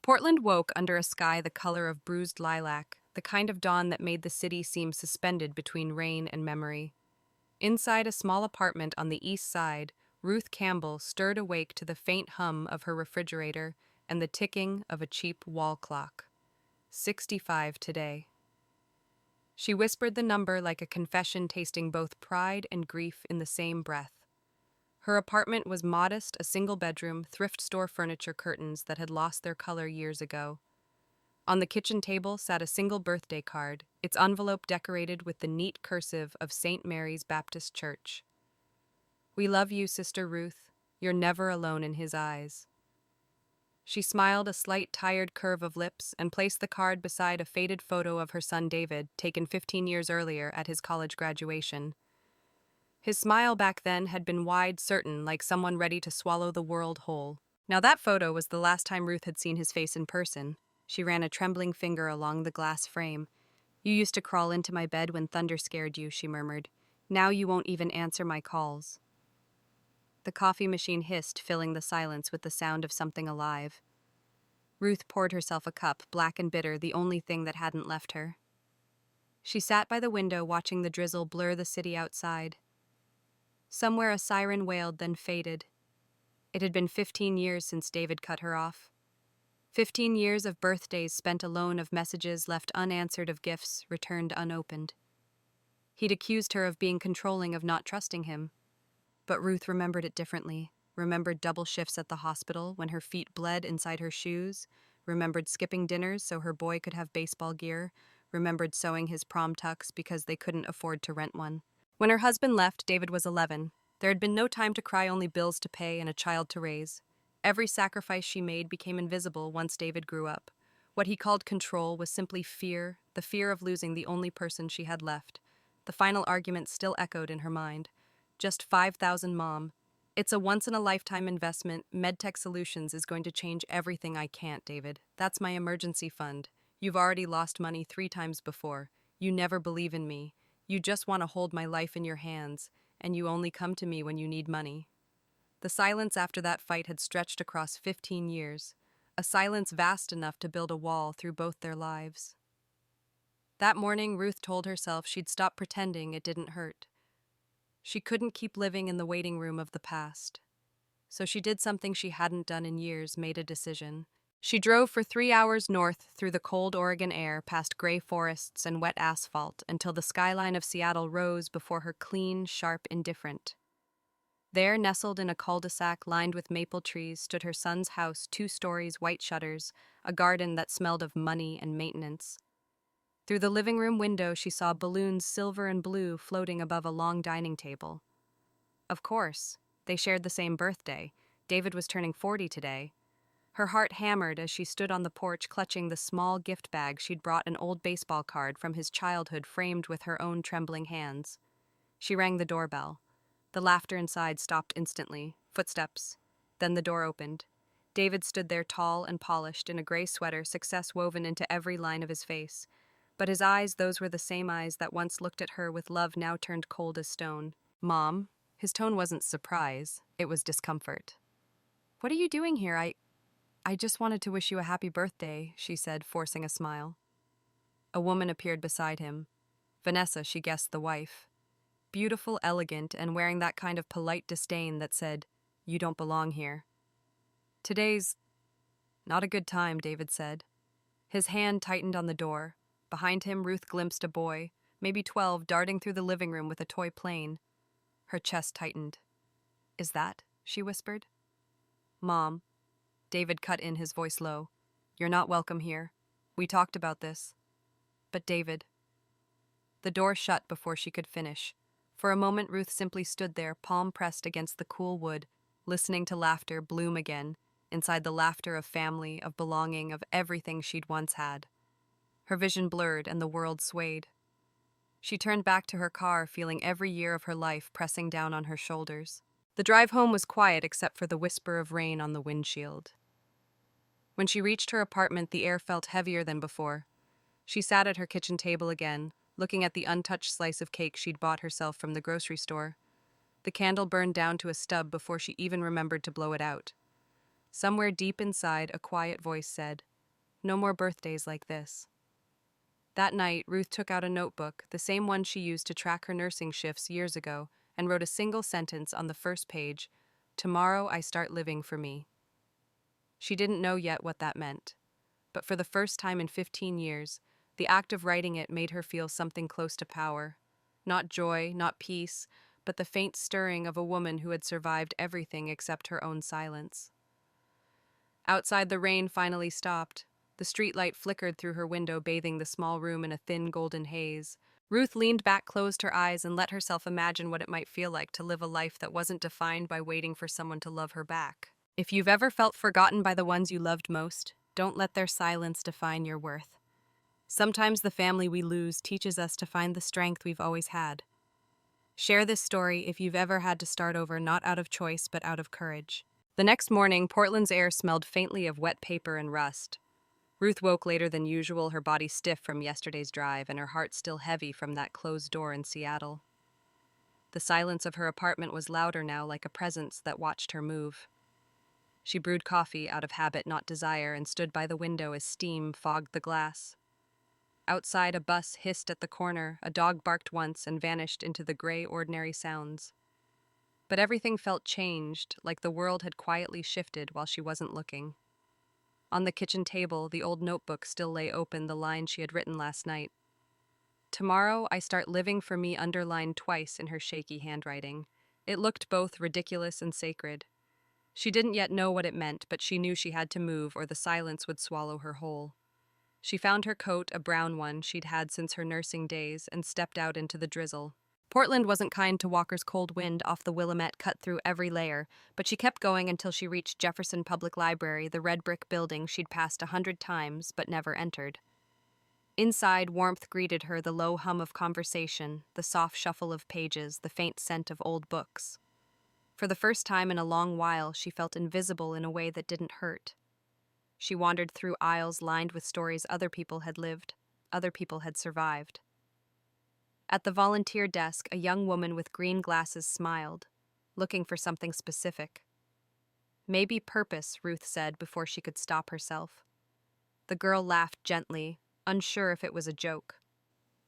Portland woke under a sky the color of bruised lilac, the kind of dawn that made the city seem suspended between rain and memory. Inside a small apartment on the east side, Ruth Campbell stirred awake to the faint hum of her refrigerator and the ticking of a cheap wall clock. 65 today. She whispered the number like a confession, tasting both pride and grief in the same breath. Her apartment was modest, a single bedroom, thrift store furniture curtains that had lost their color years ago. On the kitchen table sat a single birthday card, its envelope decorated with the neat cursive of St. Mary's Baptist Church. "We love you, Sister Ruth. You're never alone in his eyes." She smiled a slight tired curve of lips and placed the card beside a faded photo of her son David, taken 15 years earlier at his college graduation. His smile back then had been wide, certain, like someone ready to swallow the world whole. Now that photo was the last time Ruth had seen his face in person. She ran a trembling finger along the glass frame. "You used to crawl into my bed when thunder scared you," she murmured. "Now you won't even answer my calls." The coffee machine hissed, filling the silence with the sound of something alive. Ruth poured herself a cup, black and bitter, the only thing that hadn't left her. She sat by the window watching the drizzle blur the city outside. Somewhere a siren wailed, then faded. It had been 15 years since David cut her off. 15 years of birthdays spent alone, of messages left unanswered, of gifts returned unopened. He'd accused her of being controlling, of not trusting him. But Ruth remembered it differently, remembered double shifts at the hospital when her feet bled inside her shoes, remembered skipping dinners so her boy could have baseball gear, remembered sewing his prom tux because they couldn't afford to rent one. When her husband left, David was 11. There had been no time to cry, only bills to pay and a child to raise. Every sacrifice she made became invisible once David grew up. What he called control was simply fear, the fear of losing the only person she had left. The final argument still echoed in her mind. "Just 5,000, Mom. It's a once-in-a-lifetime investment. MedTech Solutions is going to change everything." "I can't, David. That's my emergency fund. You've already lost money 3 times before. You never believe in me. You just want to hold my life in your hands, and you only come to me when you need money." The silence after that fight had stretched across 15 years, a silence vast enough to build a wall through both their lives. That morning, Ruth told herself she'd stop pretending it didn't hurt. She couldn't keep living in the waiting room of the past. So she did something she hadn't done in years, made a decision. She drove for 3 hours north through the cold Oregon air, past gray forests and wet asphalt, until the skyline of Seattle rose before her, clean, sharp, indifferent. There, nestled in a cul-de-sac lined with maple trees, stood her son's house, 2 stories, white shutters, a garden that smelled of money and maintenance. Through the living room window, she saw balloons, silver and blue, floating above a long dining table. Of course, they shared the same birthday. David was turning 40 today. Her heart hammered as she stood on the porch, clutching the small gift bag she'd brought, an old baseball card from his childhood framed with her own trembling hands. She rang the doorbell. The laughter inside stopped instantly. Footsteps. Then the door opened. David stood there, tall and polished, in a gray sweater, success woven into every line of his face. But his eyes, those were the same eyes that once looked at her with love, now turned cold as stone. "Mom?" His tone wasn't surprise, it was discomfort. "What are you doing here? I just wanted to wish you a happy birthday," she said, forcing a smile. A woman appeared beside him. Vanessa, she guessed, the wife. Beautiful, elegant, and wearing that kind of polite disdain that said, "You don't belong here." "Today's not a good time," David said. His hand tightened on the door. Behind him, Ruth glimpsed a boy, maybe 12, darting through the living room with a toy plane. Her chest tightened. "Is that?" she whispered. "Mom," David cut in, his voice low. "You're not welcome here. We talked about this." "But David..." The door shut before she could finish. For a moment, Ruth simply stood there, palm pressed against the cool wood, listening to laughter bloom again, inside the laughter of family, of belonging, of everything she'd once had. Her vision blurred and the world swayed. She turned back to her car, feeling every year of her life pressing down on her shoulders. The drive home was quiet except for the whisper of rain on the windshield. When she reached her apartment, the air felt heavier than before. She sat at her kitchen table again, looking at the untouched slice of cake she'd bought herself from the grocery store. The candle burned down to a stub before she even remembered to blow it out. Somewhere deep inside, a quiet voice said, No more birthdays like this. That night, Ruth took out a notebook, the same one she used to track her nursing shifts years ago, and wrote a single sentence on the first page: "Tomorrow I start living for me." She didn't know yet what that meant, but for the first time in 15 years, the act of writing it made her feel something close to power. Not joy, not peace, but the faint stirring of a woman who had survived everything except her own silence. Outside, the rain finally stopped. The streetlight flickered through her window, bathing the small room in a thin golden haze. Ruth leaned back, closed her eyes, and let herself imagine what it might feel like to live a life that wasn't defined by waiting for someone to love her back. If you've ever felt forgotten by the ones you loved most, don't let their silence define your worth. Sometimes the family we lose teaches us to find the strength we've always had. Share this story if you've ever had to start over, not out of choice, but out of courage. The next morning, Portland's air smelled faintly of wet paper and rust. Ruth woke later than usual, her body stiff from yesterday's drive and her heart still heavy from that closed door in Seattle. The silence of her apartment was louder now, like a presence that watched her move. She brewed coffee out of habit, not desire, and stood by the window as steam fogged the glass. Outside, a bus hissed at the corner, a dog barked once and vanished into the gray, ordinary sounds. But everything felt changed, like the world had quietly shifted while she wasn't looking. On the kitchen table, the old notebook still lay open, the line she had written last night. "Tomorrow I start living for me," underlined twice in her shaky handwriting. It looked both ridiculous and sacred. She didn't yet know what it meant, but she knew she had to move or the silence would swallow her whole. She found her coat, a brown one she'd had since her nursing days, and stepped out into the drizzle. Portland wasn't kind to Walker's cold wind off the Willamette cut through every layer, but she kept going until she reached Jefferson Public Library, the red brick building she'd passed 100 times but never entered. Inside, warmth greeted her, the low hum of conversation, the soft shuffle of pages, the faint scent of old books. For the first time in a long while, she felt invisible in a way that didn't hurt. She wandered through aisles lined with stories other people had lived, other people had survived. At the volunteer desk, a young woman with green glasses smiled, looking for something specific. "Maybe purpose," Ruth said before she could stop herself. The girl laughed gently, unsure if it was a joke.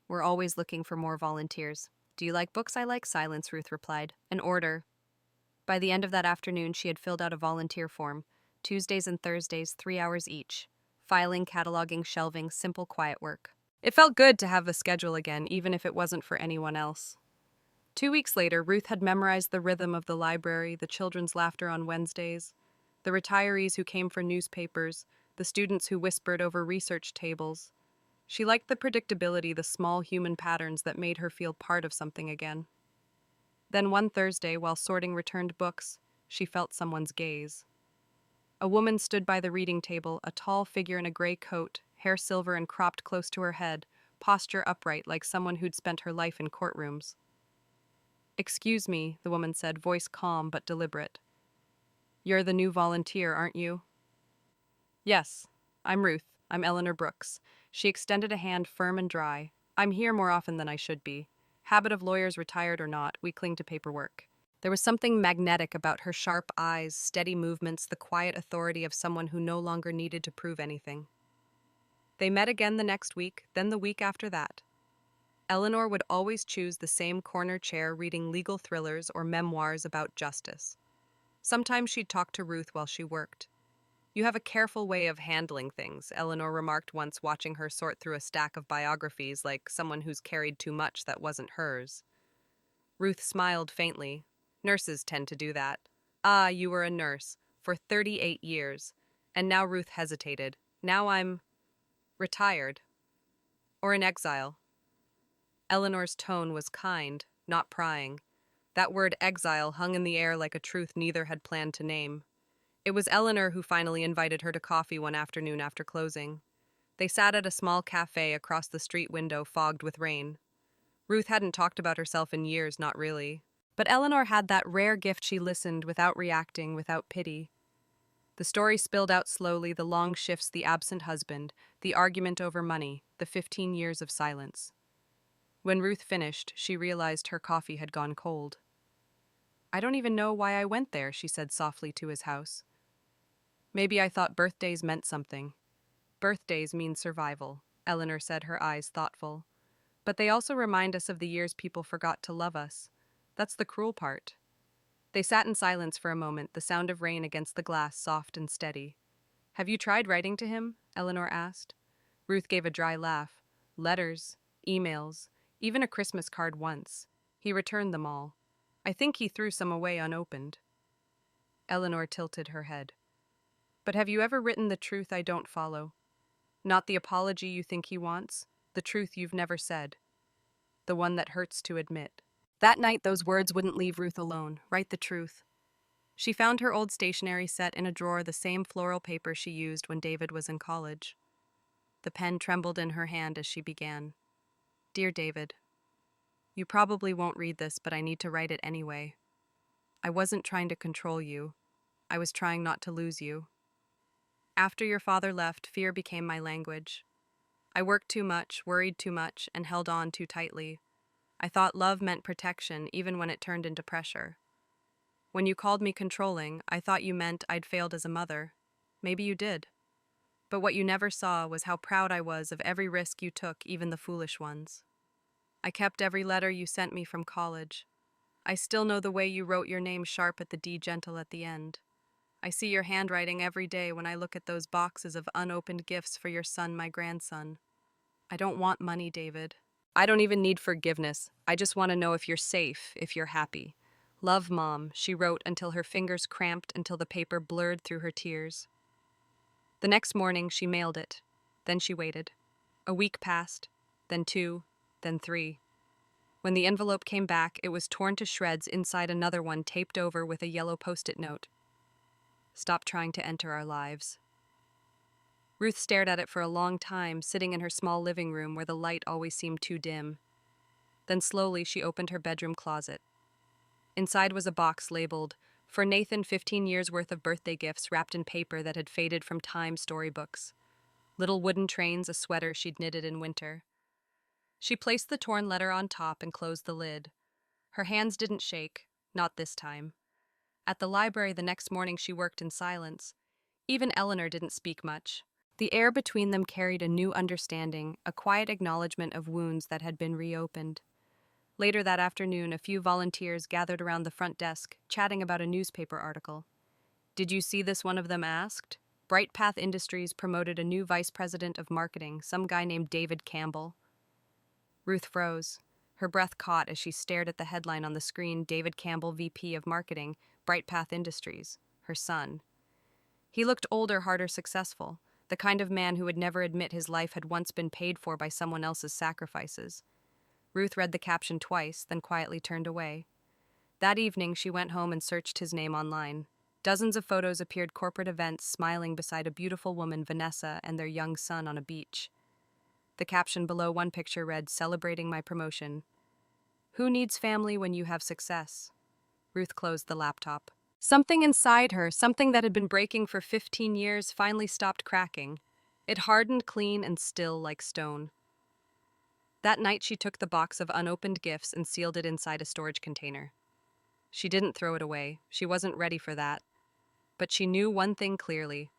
"We're always looking for more volunteers. Do you like books?" "I like silence," Ruth replied. "An order." By the end of that afternoon, she had filled out a volunteer form, Tuesdays and Thursdays, 3 hours each. Filing, cataloging, shelving, simple, quiet work. It felt good to have a schedule again, even if it wasn't for anyone else. 2 weeks later, Ruth had memorized the rhythm of the library, the children's laughter on Wednesdays, the retirees who came for newspapers, the students who whispered over research tables. She liked the predictability, the small human patterns that made her feel part of something again. Then one Thursday, while sorting returned books, she felt someone's gaze. A woman stood by the reading table, a tall figure in a gray coat, hair silver and cropped close to her head, posture upright like someone who'd spent her life in courtrooms. "Excuse me," the woman said, voice calm but deliberate. "You're the new volunteer, aren't you?" "Yes, I'm Ruth. I'm Eleanor Brooks." She extended a hand firm and dry. "I'm here more often than I should be. Habit of lawyers, retired or not, we cling to paperwork." There was something magnetic about her sharp eyes, steady movements, the quiet authority of someone who no longer needed to prove anything. They met again the next week, then the week after that. Eleanor would always choose the same corner chair, reading legal thrillers or memoirs about justice. Sometimes she'd talk to Ruth while she worked. "You have a careful way of handling things," Eleanor remarked once, watching her sort through a stack of biographies like someone who's carried too much that wasn't hers. Ruth smiled faintly. "Nurses tend to do that." "Ah, you were a nurse for 38 years. And now," Ruth hesitated. "Now I'm retired. Or in exile." Eleanor's tone was kind, not prying. That word exile hung in the air like a truth neither had planned to name. It was Eleanor who finally invited her to coffee one afternoon after closing. They sat at a small cafe across the street window, fogged with rain. Ruth hadn't talked about herself in years, not really. But Eleanor had that rare gift: she listened without reacting, without pity. The story spilled out slowly, the long shifts, the absent husband, the argument over money, the 15 years of silence. When Ruth finished, she realized her coffee had gone cold. "I don't even know why I went there," she said softly to his house. "Maybe I thought birthdays meant something." Birthdays mean survival, Eleanor said, her eyes thoughtful. But they also remind us of the years people forgot to love us. That's the cruel part. They sat in silence for a moment, the sound of rain against the glass soft and steady. Have you tried writing to him? Eleanor asked. Ruth gave a dry laugh. Letters, emails, even a Christmas card once. He returned them all. I think he threw some away unopened. Eleanor tilted her head. But have you ever written the truth I don't follow? Not the apology you think he wants, the truth you've never said, the one that hurts to admit. That night, those words wouldn't leave Ruth alone. Write the truth. She found her old stationery set in a drawer, the same floral paper she used when David was in college. The pen trembled in her hand as she began. Dear David, you probably won't read this, but I need to write it anyway. I wasn't trying to control you. I was trying not to lose you. After your father left, fear became my language. I worked too much, worried too much, and held on too tightly. I thought love meant protection, even when it turned into pressure. When you called me controlling, I thought you meant I'd failed as a mother. Maybe you did. But what you never saw was how proud I was of every risk you took, even the foolish ones. I kept every letter you sent me from college. I still know the way you wrote your name sharp at the D gentle at the end. I see your handwriting every day when I look at those boxes of unopened gifts for your son, my grandson. I don't want money, David. I don't even need forgiveness. I just want to know if you're safe, if you're happy. Love, Mom, she wrote until her fingers cramped, until the paper blurred through her tears. The next morning, she mailed it. Then she waited. A week passed, then 2, then 3. When the envelope came back, it was torn to shreds inside another one taped over with a yellow post-it note. Stop trying to enter our lives. Ruth stared at it for a long time, sitting in her small living room where the light always seemed too dim. Then slowly she opened her bedroom closet. Inside was a box labeled, "For Nathan, 15 years worth of birthday gifts wrapped in paper that had faded from Time storybooks. Little wooden trains, a sweater she'd knitted in winter." She placed the torn letter on top and closed the lid. Her hands didn't shake, not this time. At the library the next morning she worked in silence. Even Eleanor didn't speak much. The air between them carried a new understanding, a quiet acknowledgement of wounds that had been reopened. Later that afternoon, a few volunteers gathered around the front desk, chatting about a newspaper article. Did you see this? One of them asked. Bright Path Industries promoted a new vice president of marketing, some guy named David Campbell. Ruth froze. Her breath caught as she stared at the headline on the screen, David Campbell, VP of Marketing, Bright Path Industries, her son. He looked older, harder, successful, the kind of man who would never admit his life had once been paid for by someone else's sacrifices. Ruth read the caption twice, then quietly turned away. That evening, she went home and searched his name online. Dozens of photos appeared, corporate events, smiling beside a beautiful woman, Vanessa, and their young son on a beach. The caption below one picture read, "Celebrating my promotion. Who needs family when you have success?" Ruth closed the laptop. Something inside her, something that had been breaking for 15 years, finally stopped cracking. It hardened clean and still like stone. That night she took the box of unopened gifts and sealed it inside a storage container. She didn't throw it away. She wasn't ready for that. But she knew one thing clearly.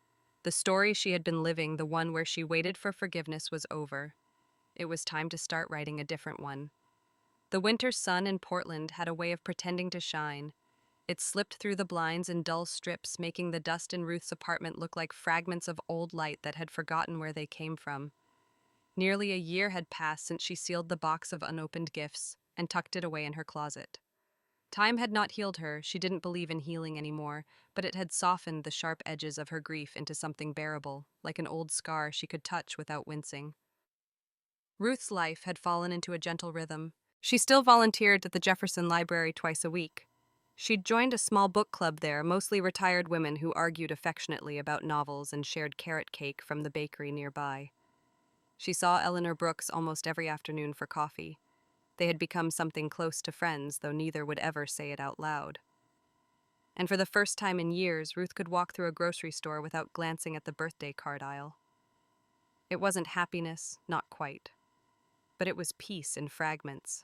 The story she had been living, the one where she waited for forgiveness, was over. It was time to start writing a different one. The winter sun in Portland had a way of pretending to shine. It slipped through the blinds in dull strips, making the dust in Ruth's apartment look like fragments of old light that had forgotten where they came from. Nearly a year had passed since she sealed the box of unopened gifts and tucked it away in her closet. Time had not healed her, she didn't believe in healing anymore, but it had softened the sharp edges of her grief into something bearable, like an old scar she could touch without wincing. Ruth's life had fallen into a gentle rhythm. She still volunteered at the Jefferson Library twice a week. She'd joined a small book club there, mostly retired women who argued affectionately about novels and shared carrot cake from the bakery nearby. She saw Eleanor Brooks almost every afternoon for coffee. They had become something close to friends, though neither would ever say it out loud. And for the first time in years, Ruth could walk through a grocery store without glancing at the birthday card aisle. It wasn't happiness, not quite. But it was peace in fragments.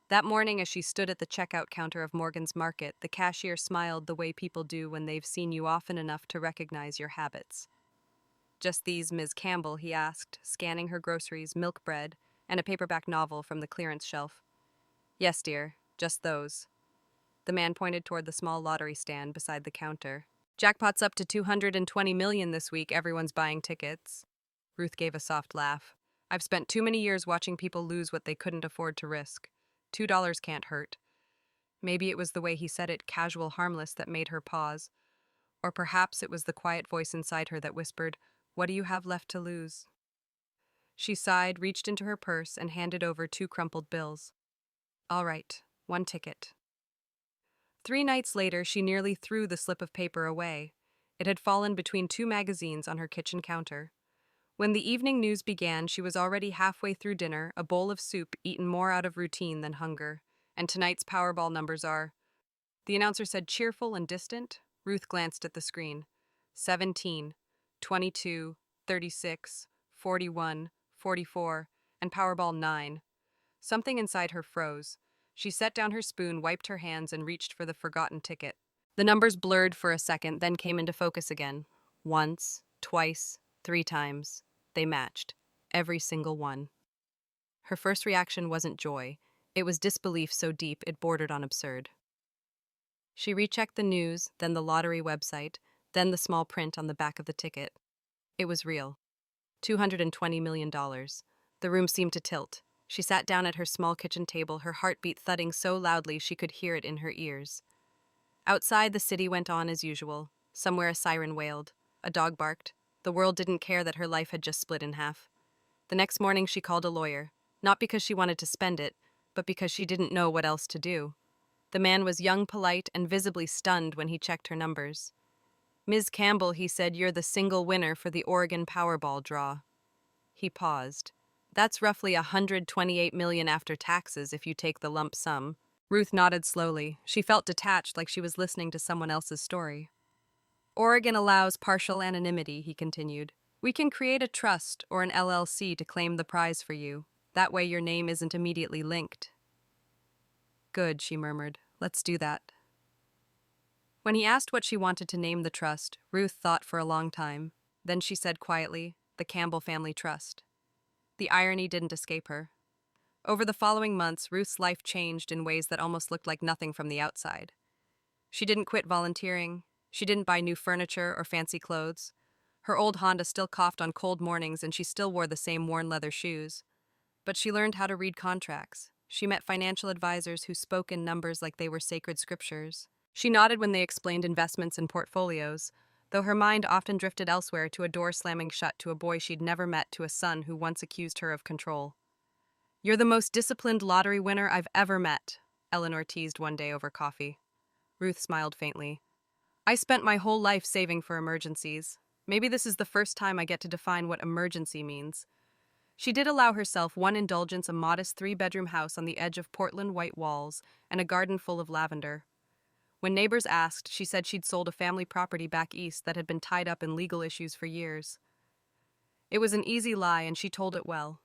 That morning, as she stood at the checkout counter of Morgan's Market, the cashier smiled the way people do when they've seen you often enough to recognize your habits. Just these, Ms. Campbell, he asked, scanning her groceries, milk bread, and a paperback novel from the clearance shelf. Yes, dear, just those. The man pointed toward the small lottery stand beside the counter. Jackpot's up to 220 million this week, everyone's buying tickets. Ruth gave a soft laugh. I've spent too many years watching people lose what they couldn't afford to risk. $2 can't hurt. Maybe it was the way he said it, casual, harmless, that made her pause. Or perhaps it was the quiet voice inside her that whispered, "What do you have left to lose?" She sighed, reached into her purse, and handed over 2 crumpled bills. All right, 1 ticket. 3 nights later, she nearly threw the slip of paper away. It had fallen between 2 magazines on her kitchen counter. When the evening news began, she was already halfway through dinner, a bowl of soup eaten more out of routine than hunger. And tonight's Powerball numbers are... The announcer said, cheerful and distant. Ruth glanced at the screen. 17, 22, 36, 41, 44, and Powerball 9. Something inside her froze. She set down her spoon, wiped her hands, and reached for the forgotten ticket. The numbers blurred for a second, then came into focus again. Once, twice, 3 times. They matched. Every single one. Her first reaction wasn't joy. It was disbelief so deep it bordered on absurd. She rechecked the news, then the lottery website, then the small print on the back of the ticket. It was real. $220 million. The room seemed to tilt. She sat down at her small kitchen table, her heartbeat thudding so loudly she could hear it in her ears. Outside, the city went on as usual. Somewhere a siren wailed. A dog barked. The world didn't care that her life had just split in half. The next morning she called a lawyer, not because she wanted to spend it, but because she didn't know what else to do. The man was young, polite, and visibly stunned when he checked her numbers. Ms. Campbell, he said, you're the single winner for the Oregon Powerball draw. He paused. That's roughly $128 million after taxes if you take the lump sum. Ruth nodded slowly. She felt detached, like she was listening to someone else's story. Oregon allows partial anonymity, he continued. We can create a trust or an LLC to claim the prize for you. That way your name isn't immediately linked. Good, she murmured. Let's do that. When he asked what she wanted to name the trust, Ruth thought for a long time. Then she said quietly, the Campbell Family Trust. The irony didn't escape her. Over the following months, Ruth's life changed in ways that almost looked like nothing from the outside. She didn't quit volunteering. She didn't buy new furniture or fancy clothes. Her old Honda still coughed on cold mornings, and she still wore the same worn leather shoes. But she learned how to read contracts. She met financial advisors who spoke in numbers like they were sacred scriptures. She nodded when they explained investments and portfolios, though her mind often drifted elsewhere, to a door slamming shut, to a boy she'd never met, to a son who once accused her of control. You're the most disciplined lottery winner I've ever met, Eleanor teased one day over coffee. Ruth smiled faintly. I spent my whole life saving for emergencies. Maybe this is the first time I get to define what emergency means. She did allow herself one indulgence, a modest 3-bedroom house on the edge of Portland white walls and a garden full of lavender. When neighbors asked, she said she'd sold a family property back east that had been tied up in legal issues for years. It was an easy lie, and she told it well.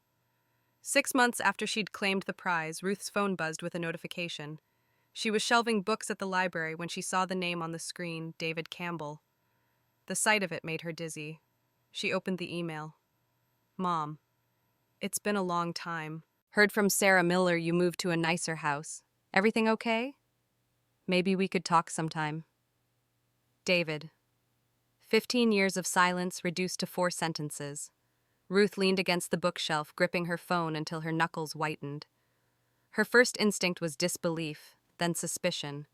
6 months after she'd claimed the prize, Ruth's phone buzzed with a notification. She was shelving books at the library when she saw the name on the screen, David Campbell. The sight of it made her dizzy. She opened the email. Mom. It's been a long time. Heard from Sarah Miller you moved to a nicer house. Everything okay? Maybe we could talk sometime. David. 15 years of silence reduced to 4 sentences. Ruth leaned against the bookshelf, gripping her phone until her knuckles whitened. Her first instinct was disbelief, then suspicion.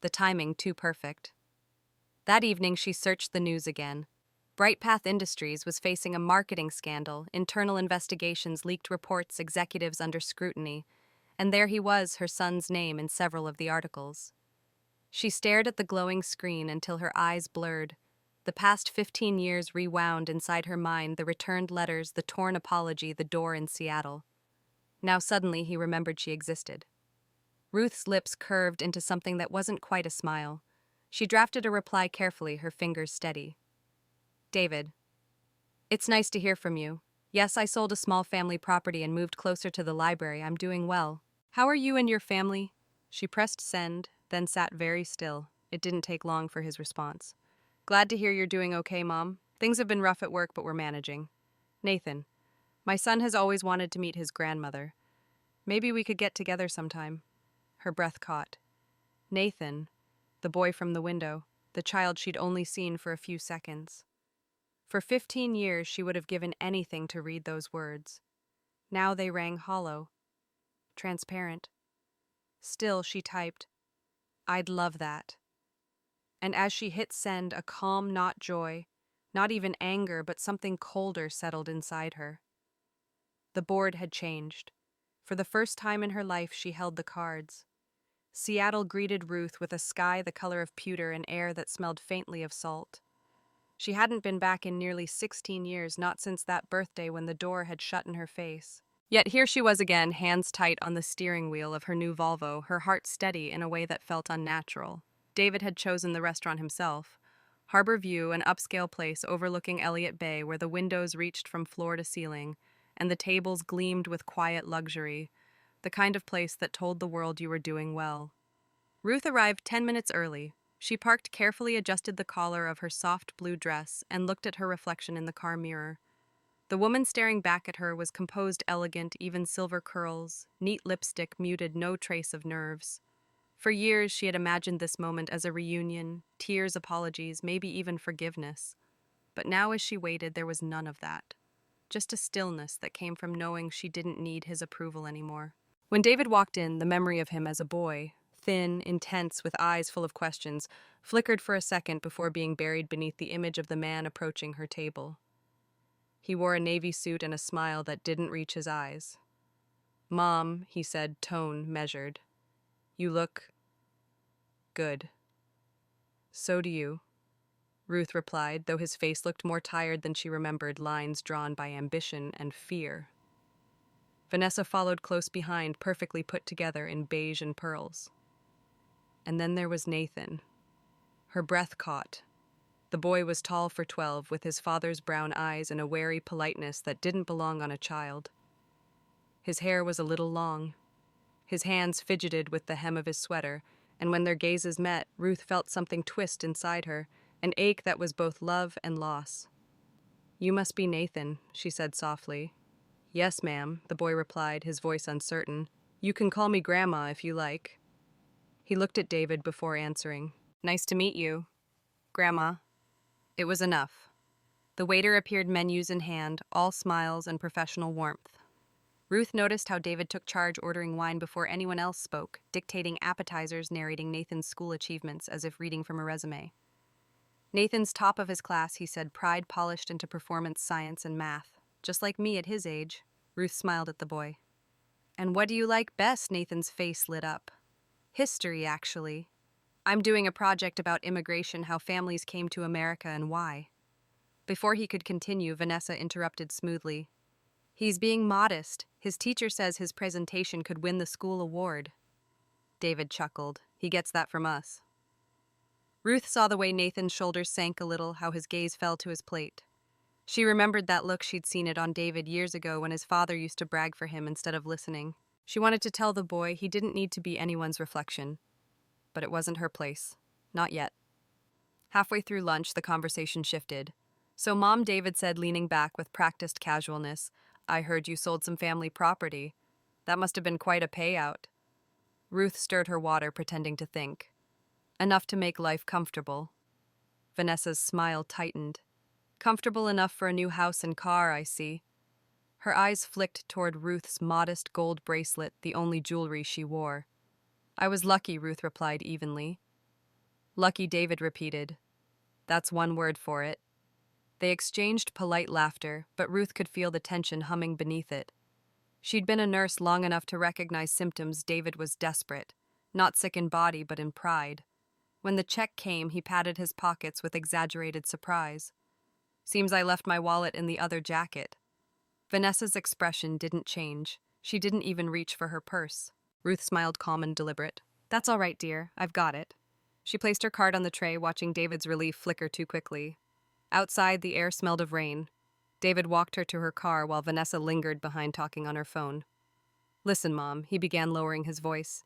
The timing too perfect. That evening she searched the news again. Bright Path Industries was facing a marketing scandal, internal investigations, leaked reports, executives under scrutiny, and there he was, her son's name in several of the articles. She stared at the glowing screen until her eyes blurred. The past 15 years rewound inside her mind, the returned letters, the torn apology, the door in Seattle. Now suddenly he remembered she existed. Ruth's lips curved into something that wasn't quite a smile. She drafted a reply carefully, her fingers steady. David. It's nice to hear from you. Yes, I sold a small family property and moved closer to the library. I'm doing well. How are you and your family? She pressed send, then sat very still. It didn't take long for his response. Glad to hear you're doing okay, Mom. Things have been rough at work, but we're managing. Nathan, my son has always wanted to meet his grandmother. Maybe we could get together sometime. Her breath caught. Nathan, the boy from the window, the child she'd only seen for a few seconds. For 15 years, she would have given anything to read those words. Now they rang hollow, transparent. Still, she typed, "I'd love that." And as she hit send, a calm, not joy, not even anger, but something colder settled inside her. The board had changed. For the first time in her life, she held the cards. Seattle greeted Ruth with a sky the color of pewter and air that smelled faintly of salt. She hadn't been back in nearly 16 years, not since that birthday when the door had shut in her face. Yet here she was again, hands tight on the steering wheel of her new Volvo, her heart steady in a way that felt unnatural. David had chosen the restaurant himself. Harbor View, an upscale place overlooking Elliott Bay where the windows reached from floor to ceiling, and the tables gleamed with quiet luxury, the kind of place that told the world you were doing well. Ruth arrived 10 minutes early. She parked, carefully adjusted the collar of her soft blue dress, and looked at her reflection in the car mirror. The woman staring back at her was composed, elegant, even silver curls, neat lipstick muted no trace of nerves. For years, she had imagined this moment as a reunion, tears, apologies, maybe even forgiveness. But now as she waited, there was none of that. Just a stillness that came from knowing she didn't need his approval anymore. When David walked in, the memory of him as a boy, thin, intense, with eyes full of questions, flickered for a second before being buried beneath the image of the man approaching her table. He wore a navy suit and a smile that didn't reach his eyes. "Mom," he said, tone measured. "You look good." "So do you," Ruth replied, though his face looked more tired than she remembered, lines drawn by ambition and fear. Vanessa followed close behind, perfectly put together in beige and pearls. And then there was Nathan. Her breath caught. The boy was tall for 12, with his father's brown eyes and a wary politeness that didn't belong on a child. His hair was a little long. His hands fidgeted with the hem of his sweater, and when their gazes met, Ruth felt something twist inside her, an ache that was both love and loss. "You must be Nathan," she said softly. "Yes, ma'am," the boy replied, his voice uncertain. "You can call me Grandma if you like." He looked at David before answering. "Nice to meet you, Grandma." It was enough. The waiter appeared, menus in hand, all smiles and professional warmth. Ruth noticed how David took charge, ordering wine before anyone else spoke, dictating appetizers, narrating Nathan's school achievements as if reading from a resume. "Nathan's top of his class," he said, pride polished into performance science and math. "Just like me at his age." Ruth smiled at the boy. "And what do you like best?" Nathan's face lit up. "History, actually. I'm doing a project about immigration, how families came to America and why." Before he could continue, Vanessa interrupted smoothly. "He's being modest. His teacher says his presentation could win the school award." David chuckled. "He gets that from us." Ruth saw the way Nathan's shoulders sank a little, how his gaze fell to his plate. She remembered that look. She'd seen it on David years ago when his father used to brag for him instead of listening. She wanted to tell the boy he didn't need to be anyone's reflection. But it wasn't her place. Not yet. Halfway through lunch, the conversation shifted. "So Mom," David said, leaning back with practiced casualness, "I heard you sold some family property. That must have been quite a payout." Ruth stirred her water, pretending to think. "Enough to make life comfortable." Vanessa's smile tightened. "Comfortable enough for a new house and car, I see." Her eyes flicked toward Ruth's modest gold bracelet, the only jewelry she wore. "I was lucky," Ruth replied evenly. "Lucky," David repeated. "That's one word for it." They exchanged polite laughter, but Ruth could feel the tension humming beneath it. She'd been a nurse long enough to recognize symptoms. David was desperate, not sick in body but in pride. When the check came, he patted his pockets with exaggerated surprise. "Seems I left my wallet in the other jacket." Vanessa's expression didn't change. She didn't even reach for her purse. Ruth smiled, calm and deliberate. "That's all right, dear. I've got it." She placed her card on the tray, watching David's relief flicker too quickly. Outside, the air smelled of rain. David walked her to her car while Vanessa lingered behind, talking on her phone. "Listen, Mom," he began, lowering his voice.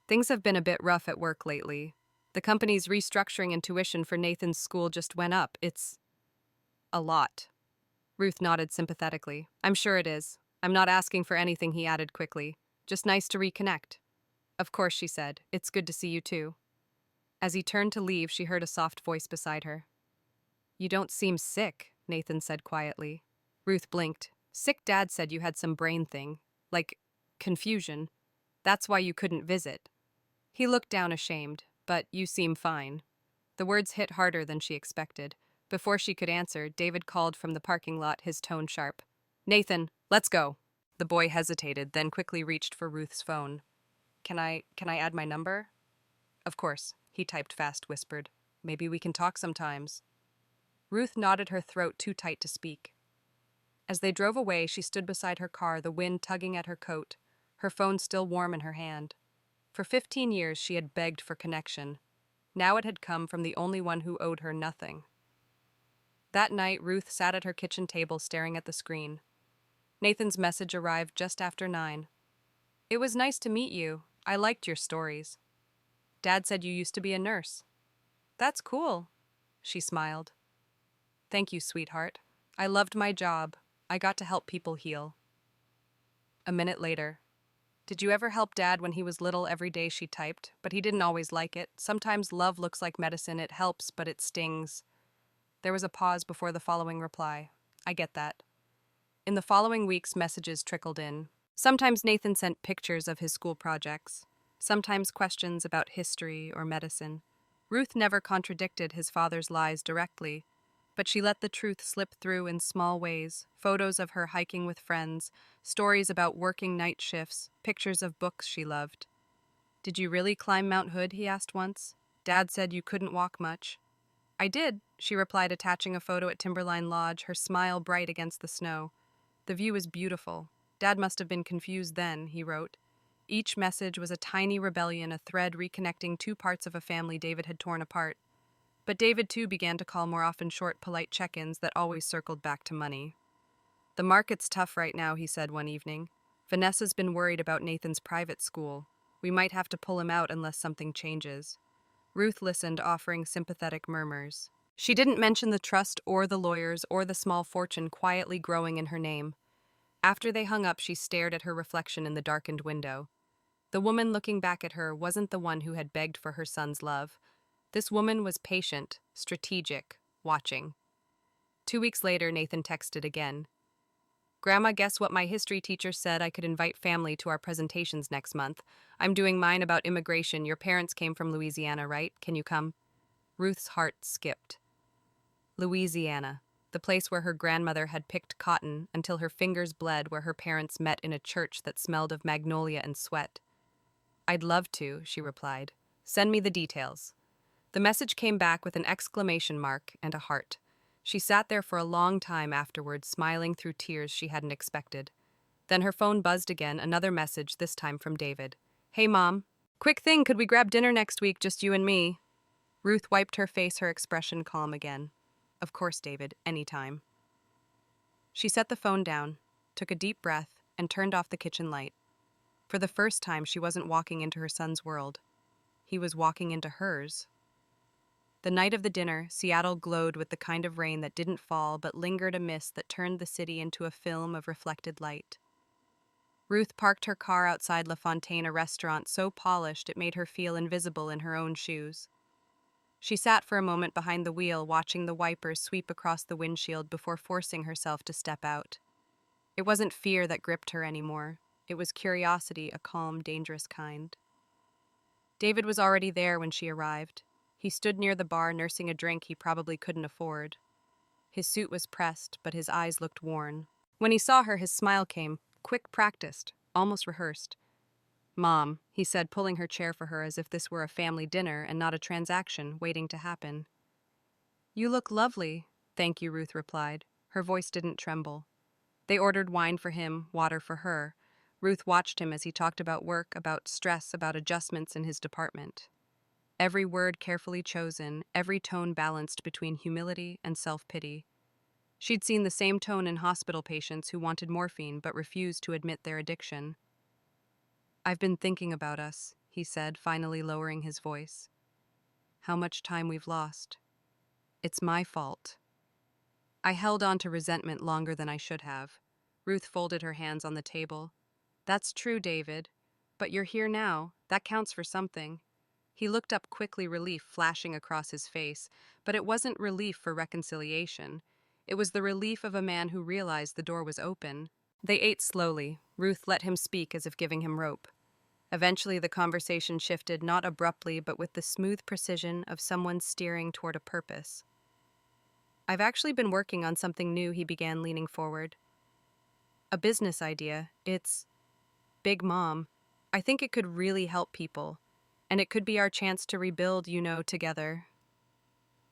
"Things have been a bit rough at work lately. The company's restructuring and tuition for Nathan's school just went up. It's..." A lot. Ruth nodded sympathetically. I'm sure it is. I'm not asking for anything, he added quickly. Just nice to reconnect. Of course, she said. It's good to see you too. As he turned to leave, she heard a soft voice beside her. You don't seem sick, Nathan said quietly. Ruth blinked. Sick dad said you had some brain thing. Like, confusion. That's why you couldn't visit. He looked down ashamed, but you seem fine. The words hit harder than she expected. Before she could answer, David called from the parking lot, his tone sharp. Nathan, let's go. The boy hesitated, then quickly reached for Ruth's phone. Can I add my number? Of course, he typed fast, whispered. Maybe we can talk sometimes. Ruth nodded, her throat too tight to speak. As they drove away, she stood beside her car, the wind tugging at her coat, her phone still warm in her hand. For 15 years she had begged for connection. Now it had come from the only one who owed her nothing. That night, Ruth sat at her kitchen table staring at the screen. Nathan's message arrived just after 9. It was nice to meet you. I liked your stories. Dad said you used to be a nurse. That's cool, she smiled. Thank you, sweetheart. I loved my job. I got to help people heal. A minute later. Did you ever help Dad when he was little? Every day, she typed, but he didn't always like it. Sometimes love looks like medicine. It helps, but it stings. There was a pause before the following reply. I get that. In the following weeks, messages trickled in. Sometimes Nathan sent pictures of his school projects. Sometimes questions about history or medicine. Ruth never contradicted his father's lies directly, but she let the truth slip through in small ways. Photos of her hiking with friends, stories about working night shifts, pictures of books she loved. Did you really climb Mount Hood? He asked once. Dad said you couldn't walk much. I did, she replied, attaching a photo at Timberline Lodge, her smile bright against the snow. The view is beautiful. Dad must have been confused then, he wrote. Each message was a tiny rebellion, a thread reconnecting two parts of a family David had torn apart. But David, too, began to call more often, short, polite check-ins that always circled back to money. The market's tough right now, he said one evening. Vanessa's been worried about Nathan's private school. We might have to pull him out unless something changes. Ruth listened, offering sympathetic murmurs. She didn't mention the trust or the lawyers or the small fortune quietly growing in her name. After they hung up, she stared at her reflection in the darkened window. The woman looking back at her wasn't the one who had begged for her son's love. This woman was patient, strategic, watching. 2 weeks later, Nathan texted again. Grandma, guess what my history teacher said I could invite family to our presentations next month? I'm doing mine about immigration. Your parents came from Louisiana, right? Can you come? Ruth's heart skipped. Louisiana, the place where her grandmother had picked cotton until her fingers bled, where her parents met in a church that smelled of magnolia and sweat. I'd love to, she replied. Send me the details. The message came back with an exclamation mark and a heart. She sat there for a long time afterward, smiling through tears she hadn't expected. Then her phone buzzed again, another message, this time from David. Hey, Mom. Quick thing, could we grab dinner next week, just you and me? Ruth wiped her face, her expression calm again. Of course, David, anytime. She set the phone down, took a deep breath, and turned off the kitchen light. For the first time, she wasn't walking into her son's world. He was walking into hers. The night of the dinner, Seattle glowed with the kind of rain that didn't fall but lingered, a mist that turned the city into a film of reflected light. Ruth parked her car outside La Fontaine, a restaurant so polished it made her feel invisible in her own shoes. She sat for a moment behind the wheel, watching the wipers sweep across the windshield before forcing herself to step out. It wasn't fear that gripped her anymore. It was curiosity, a calm, dangerous kind. David was already there when she arrived. He stood near the bar, nursing a drink he probably couldn't afford. His suit was pressed, but his eyes looked worn. When he saw her, his smile came, quick, practiced, almost rehearsed. Mom, he said, pulling her chair for her as if this were a family dinner and not a transaction waiting to happen. You look lovely. Thank you, Ruth replied. Her voice didn't tremble. They ordered wine for him, water for her. Ruth watched him as he talked about work, about stress, about adjustments in his department. Every word carefully chosen, every tone balanced between humility and self-pity. She'd seen the same tone in hospital patients who wanted morphine but refused to admit their addiction. I've been thinking about us, he said, finally lowering his voice. How much time we've lost. It's my fault. I held on to resentment longer than I should have. Ruth folded her hands on the table. That's true, David. But you're here now. That counts for something. He looked up quickly, relief flashing across his face, but it wasn't relief for reconciliation. It was the relief of a man who realized the door was open. They ate slowly. Ruth let him speak as if giving him rope. Eventually, the conversation shifted, not abruptly, but with the smooth precision of someone steering toward a purpose. I've actually been working on something new, he began, leaning forward. A business idea. It's big, Mom. I think it could really help people. And it could be our chance to rebuild, together.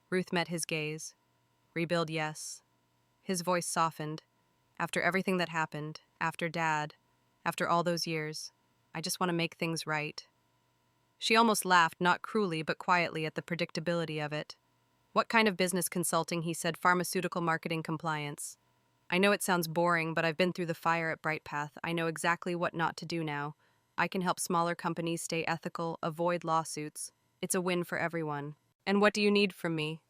Ruth met his gaze. Rebuild, yes. His voice softened. After everything that happened, after Dad, after all those years, I just want to make things right. She almost laughed, not cruelly, but quietly, at the predictability of it. What kind of business consulting, he said, pharmaceutical marketing compliance. I know it sounds boring, but I've been through the fire at Brightpath. I know exactly what not to do now. I can help smaller companies stay ethical, avoid lawsuits. It's a win for everyone. And what do you need from me?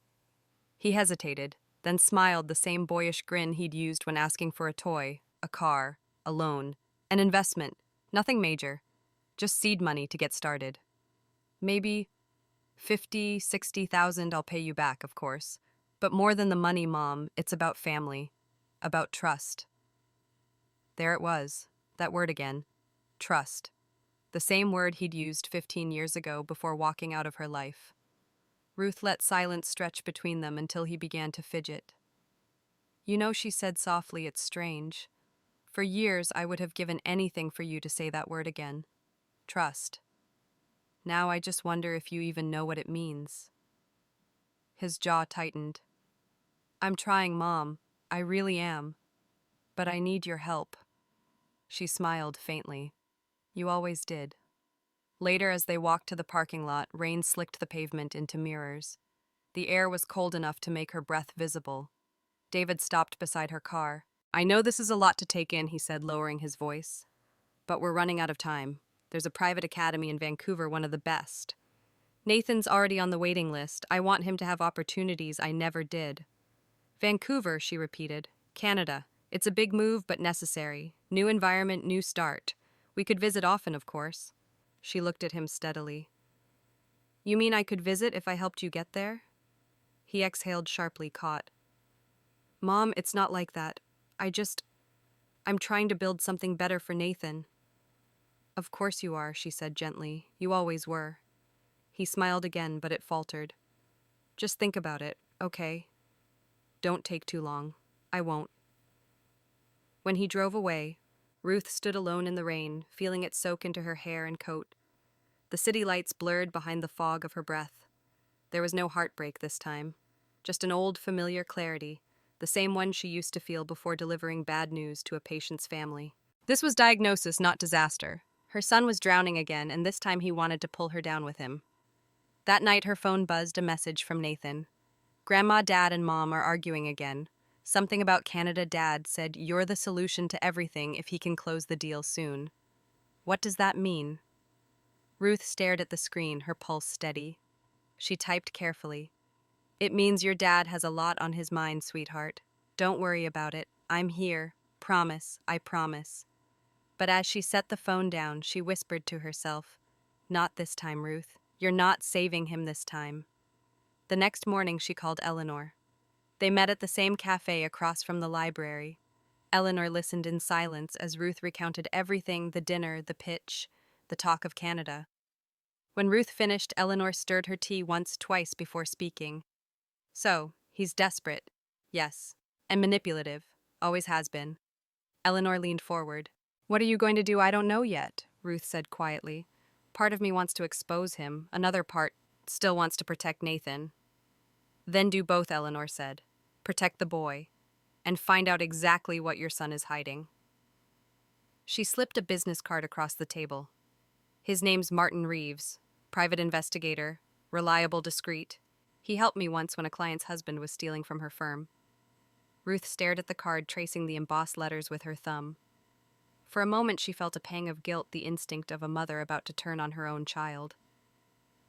He hesitated, then smiled, the same boyish grin he'd used when asking for a toy, a car, a loan, an investment. Nothing major. Just seed money to get started. Maybe 50, 60,000 I'll pay you back, of course. But more than the money, Mom, it's about family. About trust. There it was. That word again. Trust. The same word he'd used 15 years ago before walking out of her life. Ruth let silence stretch between them until he began to fidget. You know, she said softly, it's strange. For years, I would have given anything for you to say that word again. Trust. Now I just wonder if you even know what it means. His jaw tightened. I'm trying, Mom. I really am. But I need your help. She smiled faintly. You always did. Later, as they walked to the parking lot, rain slicked the pavement into mirrors. The air was cold enough to make her breath visible. David stopped beside her car. I know this is a lot to take in, he said, lowering his voice. But we're running out of time. There's a private academy in Vancouver, one of the best. Nathan's already on the waiting list. I want him to have opportunities I never did. Vancouver, she repeated. Canada. It's a big move, but necessary. New environment, new start. We could visit often, of course. She looked at him steadily. You mean I could visit if I helped you get there? He exhaled sharply, caught. Mom, it's not like that. I'm trying to build something better for Nathan. Of course you are, she said gently. You always were. He smiled again, but it faltered. Just think about it, okay? Don't take too long. I won't. When he drove away, Ruth stood alone in the rain, feeling it soak into her hair and coat. The city lights blurred behind the fog of her breath. There was no heartbreak this time, just an old, familiar clarity, the same one she used to feel before delivering bad news to a patient's family. This was diagnosis, not disaster. Her son was drowning again, and this time he wanted to pull her down with him. That night, her phone buzzed a message from Nathan. Grandma, Dad, and Mom are arguing again. Something about Canada. Dad said, you're the solution to everything if he can close the deal soon. What does that mean? Ruth stared at the screen, her pulse steady. She typed carefully. It means your dad has a lot on his mind, sweetheart. Don't worry about it. I'm here. Promise, I promise. But as she set the phone down, she whispered to herself, not this time, Ruth. You're not saving him this time. The next morning, she called Eleanor. They met at the same cafe across from the library. Eleanor listened in silence as Ruth recounted everything, the dinner, the pitch, the talk of Canada. When Ruth finished, Eleanor stirred her tea once, twice before speaking. So, he's desperate. Yes. And manipulative. Always has been. Eleanor leaned forward. What are you going to do? I don't know yet, Ruth said quietly. Part of me wants to expose him. Another part still wants to protect Nathan. Then do both, Eleanor said. Protect the boy. And find out exactly what your son is hiding. She slipped a business card across the table. His name's Martin Reeves. Private investigator. Reliable, discreet. He helped me once when a client's husband was stealing from her firm. Ruth stared at the card, tracing the embossed letters with her thumb. For a moment she felt a pang of guilt, the instinct of a mother about to turn on her own child.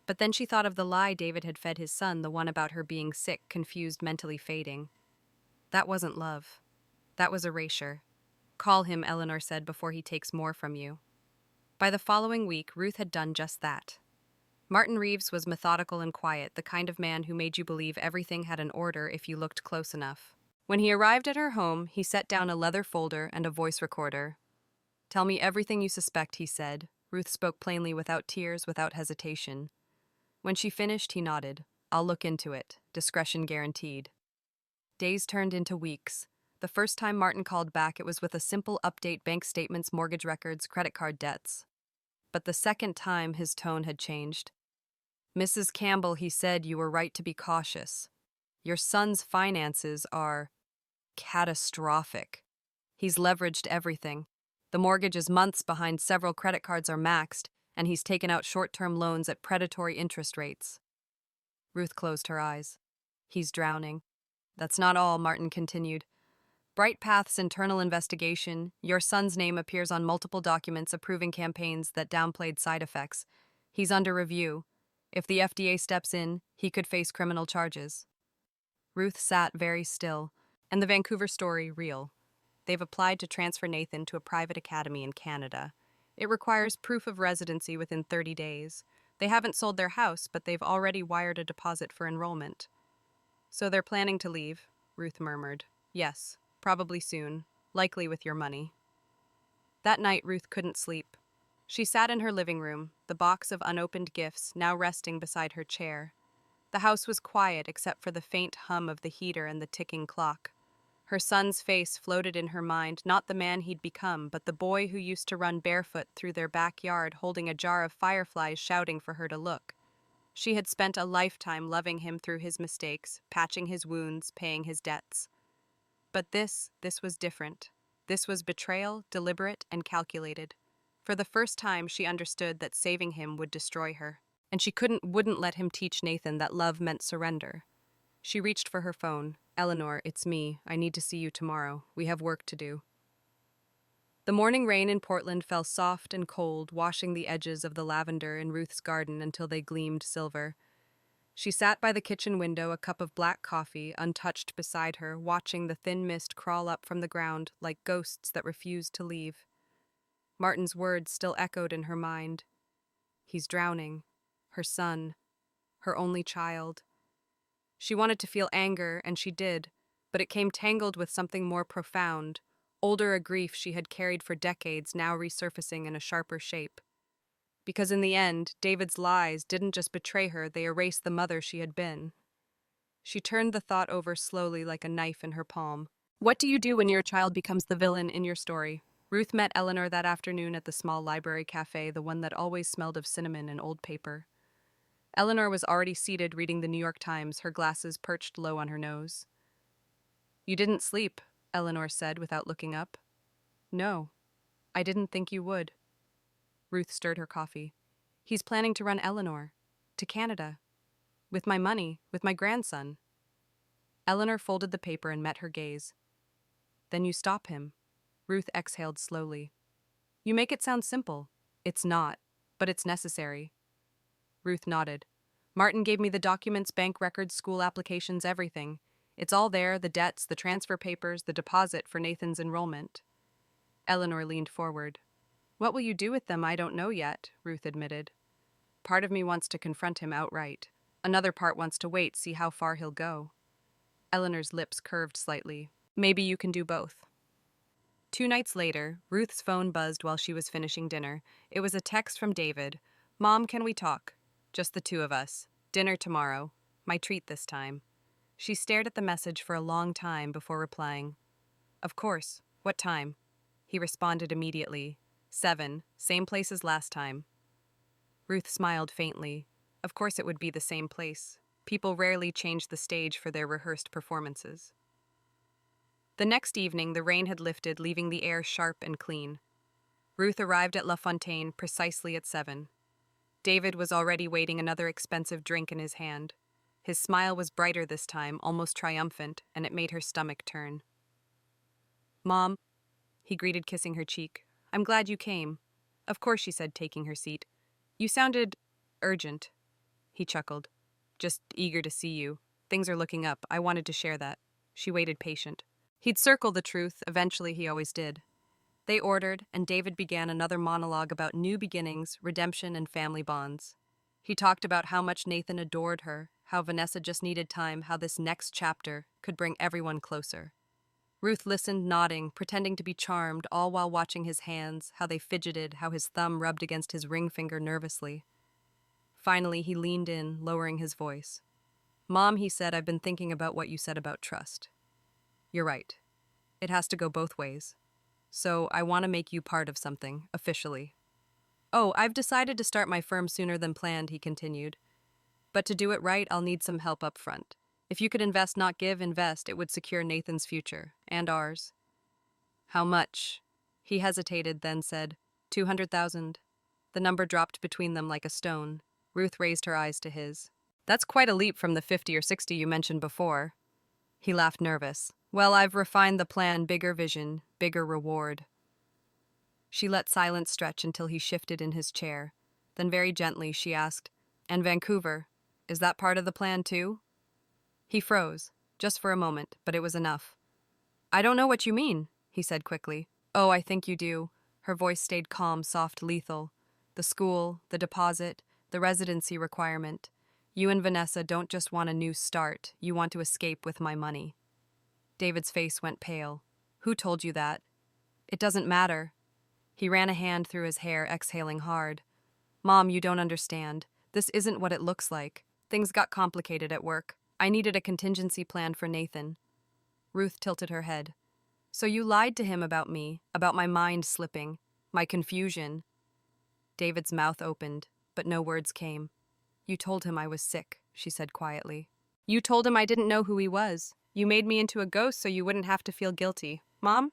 But then she thought of the lie David had fed his son, the one about her being sick, confused, mentally fading. That wasn't love. That was erasure. Call him, Eleanor said, before he takes more from you. By the following week, Ruth had done just that. Martin Reeves was methodical and quiet, the kind of man who made you believe everything had an order if you looked close enough. When he arrived at her home, he set down a leather folder and a voice recorder. Tell me everything you suspect, he said. Ruth spoke plainly, without tears, without hesitation. When she finished, he nodded. I'll look into it. Discretion guaranteed. Days turned into weeks. The first time Martin called back, it was with a simple update: bank statements, mortgage records, credit card debts. But the second time, his tone had changed. Mrs. Campbell, he said, you were right to be cautious. Your son's finances are catastrophic. He's leveraged everything. The mortgage is months behind, several credit cards are maxed, and he's taken out short-term loans at predatory interest rates. Ruth closed her eyes. He's drowning. That's not all, Martin continued. Bright Path's internal investigation, your son's name appears on multiple documents approving campaigns that downplayed side effects. He's under review. If the FDA steps in, he could face criminal charges. Ruth sat very still. And the Vancouver story, real. They've applied to transfer Nathan to a private academy in Canada. It requires proof of residency within 30 days. They haven't sold their house, but they've already wired a deposit for enrollment. So they're planning to leave, Ruth murmured. Yes, probably soon, likely with your money. That night, Ruth couldn't sleep. She sat in her living room, the box of unopened gifts now resting beside her chair. The house was quiet except for the faint hum of the heater and the ticking clock. Her son's face floated in her mind, not the man he'd become, but the boy who used to run barefoot through their backyard holding a jar of fireflies, shouting for her to look. She had spent a lifetime loving him through his mistakes, patching his wounds, paying his debts. But this was different. This was betrayal, deliberate and calculated. For the first time, she understood that saving him would destroy her, and she wouldn't let him teach Nathan that love meant surrender. She reached for her phone. Eleanor, it's me. I need to see you tomorrow. We have work to do. The morning rain in Portland fell soft and cold, washing the edges of the lavender in Ruth's garden until they gleamed silver. She sat by the kitchen window, a cup of black coffee untouched beside her, watching the thin mist crawl up from the ground like ghosts that refused to leave. Martin's words still echoed in her mind. He's drowning. Her son. Her only child. She wanted to feel anger, and she did, but it came tangled with something more profound, older, a grief she had carried for decades, now resurfacing in a sharper shape. Because in the end, David's lies didn't just betray her, they erased the mother she had been. She turned the thought over slowly, like a knife in her palm. What do you do when your child becomes the villain in your story? Ruth met Eleanor that afternoon at the small library cafe, the one that always smelled of cinnamon and old paper. Eleanor was already seated reading the New York Times, her glasses perched low on her nose. You didn't sleep, Eleanor said without looking up. No, I didn't think you would. Ruth stirred her coffee. He's planning to run Eleanor. To Canada. With my money, with my grandson. Eleanor folded the paper and met her gaze. Then you stop him. Ruth exhaled slowly. You make it sound simple. It's not, but it's necessary. Ruth nodded. Martin gave me the documents, bank records, school applications, everything. It's all there, the debts, the transfer papers, the deposit for Nathan's enrollment. Eleanor leaned forward. What will you do with them? I don't know yet, Ruth admitted. Part of me wants to confront him outright. Another part wants to wait, see how far he'll go. Eleanor's lips curved slightly. Maybe you can do both. 2 nights later, Ruth's phone buzzed while she was finishing dinner. It was a text from David. Mom, can we talk? Just the two of us. Dinner tomorrow. My treat this time. She stared at the message for a long time before replying. Of course. What time? He responded immediately. 7, same place as last time. Ruth smiled faintly. Of course it would be the same place. People rarely change the stage for their rehearsed performances. The next evening, the rain had lifted, leaving the air sharp and clean. Ruth arrived at La Fontaine precisely at 7. David was already waiting, another expensive drink in his hand. His smile was brighter this time, almost triumphant, and it made her stomach turn. Mom, he greeted, kissing her cheek. I'm glad you came. Of course, she said, taking her seat. You sounded urgent. He chuckled. Just eager to see you. Things are looking up. I wanted to share that. She waited patient. He'd circle the truth, eventually he always did. They ordered, and David began another monologue about new beginnings, redemption, and family bonds. He talked about how much Nathan adored her, how Vanessa just needed time, how this next chapter could bring everyone closer. Ruth listened, nodding, pretending to be charmed, all while watching his hands, how they fidgeted, how his thumb rubbed against his ring finger nervously. Finally, he leaned in, lowering his voice. "Mom," he said, "I've been thinking about what you said about trust. You're right. It has to go both ways. So I want to make you part of something, officially." "Oh, I've decided to start my firm sooner than planned," he continued. "But to do it right, I'll need some help up front. If you could invest, not give, invest, it would secure Nathan's future, and ours." "How much?" He hesitated, then said, 200,000. The number dropped between them like a stone. Ruth raised her eyes to his. "That's quite a leap from the 50 or 60 you mentioned before." He laughed, nervous. "Well, I've refined the plan, bigger vision, bigger reward." She let silence stretch until he shifted in his chair. Then very gently she asked, "And Vancouver, is that part of the plan too?" He froze, just for a moment, but it was enough. "I don't know what you mean," he said quickly. "Oh, I think you do." Her voice stayed calm, soft, lethal. "The school, the deposit, the residency requirement. You and Vanessa don't just want a new start, you want to escape with my money." David's face went pale. "Who told you that?" "It doesn't matter." He ran a hand through his hair, exhaling hard. "Mom, you don't understand. This isn't what it looks like. Things got complicated at work. I needed a contingency plan for Nathan." Ruth tilted her head. "So you lied to him about me, about my mind slipping, my confusion." David's mouth opened, but no words came. "You told him I was sick," she said quietly. "You told him I didn't know who he was. You made me into a ghost so you wouldn't have to feel guilty. Mom?"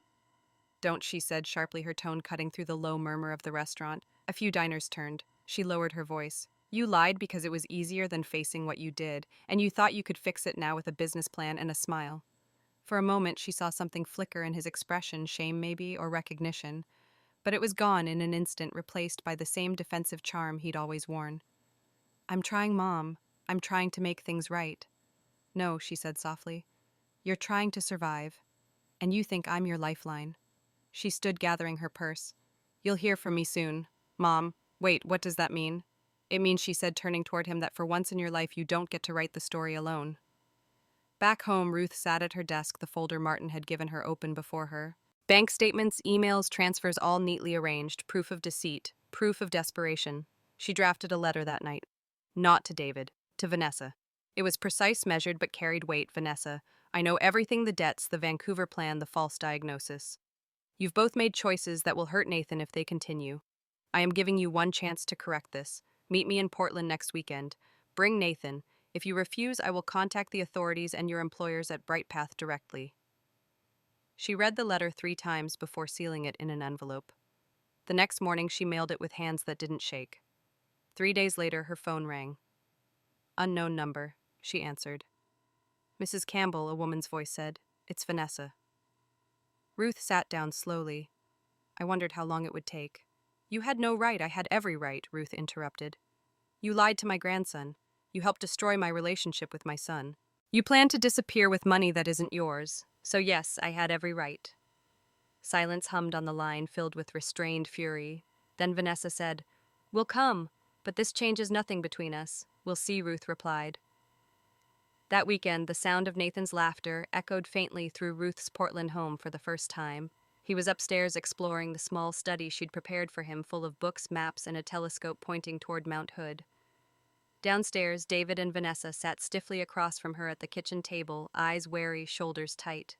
"Don't," she said sharply, her tone cutting through the low murmur of the restaurant. A few diners turned. She lowered her voice. "You lied because it was easier than facing what you did, and you thought you could fix it now with a business plan and a smile." For a moment, she saw something flicker in his expression, shame maybe, or recognition. But it was gone in an instant, replaced by the same defensive charm he'd always worn. "I'm trying, Mom. I'm trying to make things right." "No," she said softly. "You're trying to survive, and you think I'm your lifeline." She stood, gathering her purse. "You'll hear from me soon." "Mom, wait, what does that mean?" "It means," she said, turning toward him, "that for once in your life you don't get to write the story alone." Back home, Ruth sat at her desk, the folder Martin had given her open before her. Bank statements, emails, transfers, all neatly arranged, proof of deceit, proof of desperation. She drafted a letter that night. Not to David, to Vanessa. It was precise, measured, but carried weight. "Vanessa, I know everything, the debts, the Vancouver plan, the false diagnosis. You've both made choices that will hurt Nathan if they continue. I am giving you one chance to correct this. Meet me in Portland next weekend. Bring Nathan. If you refuse, I will contact the authorities and your employers at Bright Path directly." She read the letter 3 times before sealing it in an envelope. The next morning, she mailed it with hands that didn't shake. 3 days later, her phone rang. "Unknown number," she answered. "Mrs. Campbell," a woman's voice said. "It's Vanessa." Ruth sat down slowly. I wondered how long it would take. "You had no right, I had every right," Ruth interrupted. "You lied to my grandson. You helped destroy my relationship with my son. You plan to disappear with money that isn't yours. So yes, I had every right." Silence hummed on the line, filled with restrained fury. Then Vanessa said, "We'll come, but this changes nothing between us." "We'll see," Ruth replied. That weekend, the sound of Nathan's laughter echoed faintly through Ruth's Portland home for the first time. He was upstairs exploring the small study she'd prepared for him, full of books, maps, and a telescope pointing toward Mount Hood. Downstairs, David and Vanessa sat stiffly across from her at the kitchen table, eyes wary, shoulders tight.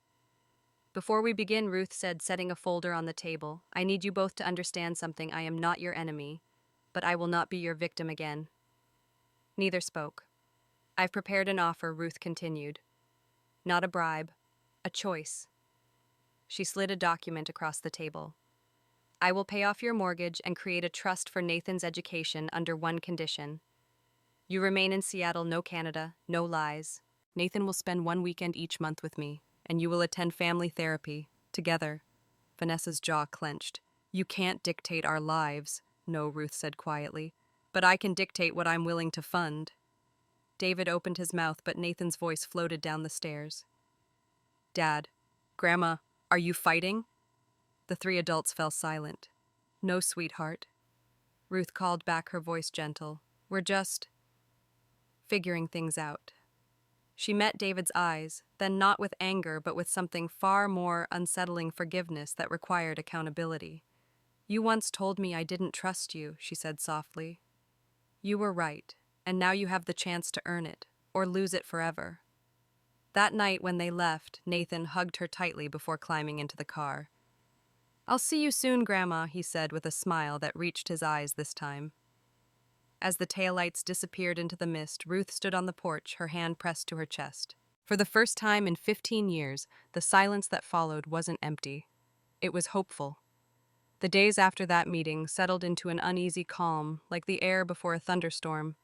"Before we begin," Ruth said, setting a folder on the table, "I need you both to understand something. I am not your enemy, but I will not be your victim again." Neither spoke. "I've prepared an offer," Ruth continued. "Not a bribe, a choice." She slid a document across the table. "I will pay off your mortgage and create a trust for Nathan's education under one condition. You remain in Seattle, no Canada, no lies. Nathan will spend 1 weekend each month with me, and you will attend family therapy, together." Vanessa's jaw clenched. "You can't dictate our lives," "No," Ruth said quietly, "but I can dictate what I'm willing to fund." David opened his mouth, but Nathan's voice floated down the stairs. Dad, Grandma, are you fighting? The three adults fell silent. No, sweetheart. Ruth called back, her voice gentle. We're just figuring things out. She met David's eyes, then not with anger, but with something far more unsettling, forgiveness that required accountability. You once told me I didn't trust you, she said softly. You were right, and now you have the chance to earn it, or lose it forever. That night when they left, Nathan hugged her tightly before climbing into the car. I'll see you soon, Grandma, he said with a smile that reached his eyes this time. As the taillights disappeared into the mist, Ruth stood on the porch, her hand pressed to her chest. For the first time in 15 years, the silence that followed wasn't empty. It was hopeful. The days after that meeting settled into an uneasy calm, like the air before a thunderstorm.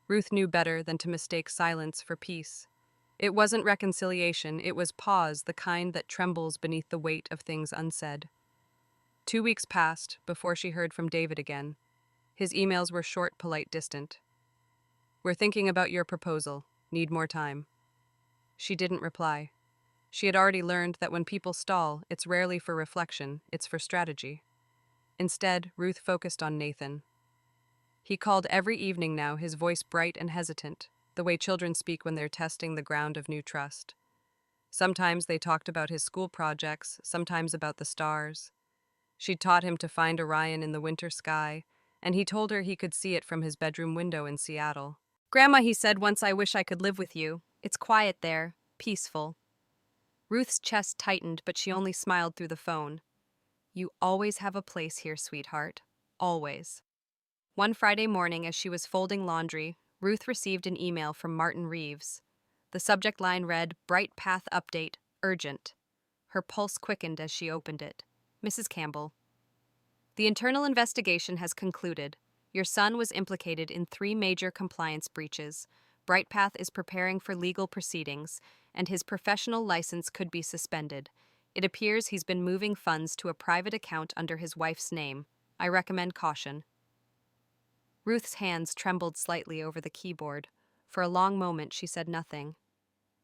Ruth knew better than to mistake silence for peace. It wasn't reconciliation, it was pause, the kind that trembles beneath the weight of things unsaid. 2 weeks passed before she heard from David again. His emails were short, polite, distant. We're thinking about your proposal. Need more time. She didn't reply. She had already learned that when people stall, it's rarely for reflection, it's for strategy. Instead, Ruth focused on Nathan. He called every evening now, his voice bright and hesitant, the way children speak when they're testing the ground of new trust. Sometimes they talked about his school projects, sometimes about the stars. She'd taught him to find Orion in the winter sky, and he told her he could see it from his bedroom window in Seattle. Grandma, he said once, I wish I could live with you. It's quiet there, peaceful. Ruth's chest tightened, but she only smiled through the phone. You always have a place here, sweetheart. Always. One Friday morning, as she was folding laundry, Ruth received an email from Martin Reeves. The subject line read, Bright Path Update, Urgent. Her pulse quickened as she opened it. Mrs. Campbell. The internal investigation has concluded. Your son was implicated in 3 major compliance breaches. BrightPath is preparing for legal proceedings, and his professional license could be suspended. It appears he's been moving funds to a private account under his wife's name. I recommend caution. Ruth's hands trembled slightly over the keyboard. For a long moment, she said nothing.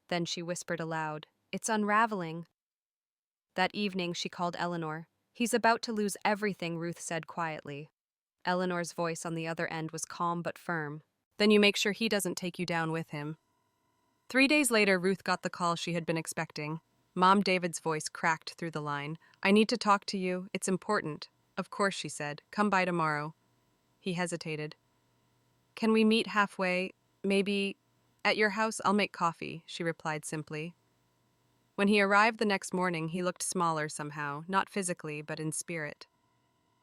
Then she whispered aloud, It's unraveling. That evening, she called Eleanor. He's about to lose everything, Ruth said quietly. Eleanor's voice on the other end was calm but firm. Then you make sure he doesn't take you down with him. 3 days later, Ruth got the call she had been expecting. Mom David's voice cracked through the line. I need to talk to you. It's important. Of course, she said. Come by tomorrow. He hesitated. Can we meet halfway? Maybe at your house? I'll make coffee, she replied simply. When he arrived the next morning, he looked smaller somehow, not physically, but in spirit.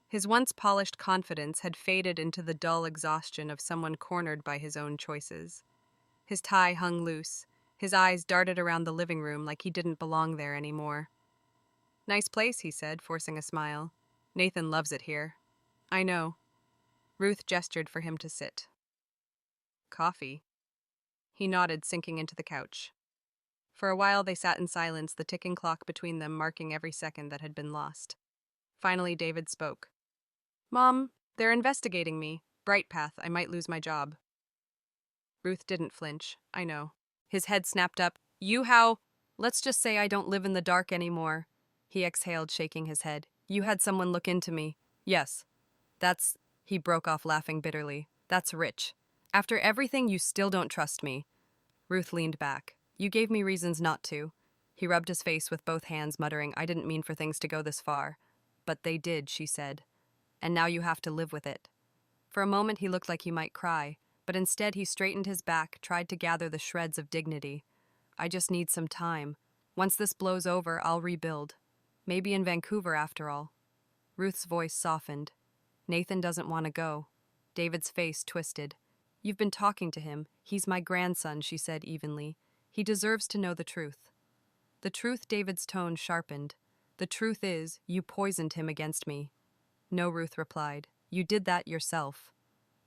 His once polished confidence had faded into the dull exhaustion of someone cornered by his own choices. His tie hung loose. His eyes darted around the living room like he didn't belong there anymore. Nice place, he said, forcing a smile. Nathan loves it here. I know. Ruth gestured for him to sit. Coffee? He nodded, sinking into the couch. For a while they sat in silence, the ticking clock between them marking every second that had been lost. Finally, David spoke. Mom, they're investigating me. Bright Path, I might lose my job. Ruth didn't flinch. I know. His head snapped up. You how? Let's just say I don't live in the dark anymore. He exhaled, shaking his head. You had someone look into me. Yes. That's... He broke off, laughing bitterly. That's rich. After everything, you still don't trust me. Ruth leaned back. You gave me reasons not to. He rubbed his face with both hands, muttering, I didn't mean for things to go this far. But they did, she said. And now you have to live with it. For a moment he looked like he might cry, but instead he straightened his back, tried to gather the shreds of dignity. I just need some time. Once this blows over, I'll rebuild. Maybe in Vancouver, after all. Ruth's voice softened. Nathan doesn't want to go. David's face twisted. You've been talking to him. He's my grandson, she said evenly. He deserves to know the truth. The truth, David's tone sharpened. The truth is, you poisoned him against me. No, Ruth replied. You did that yourself.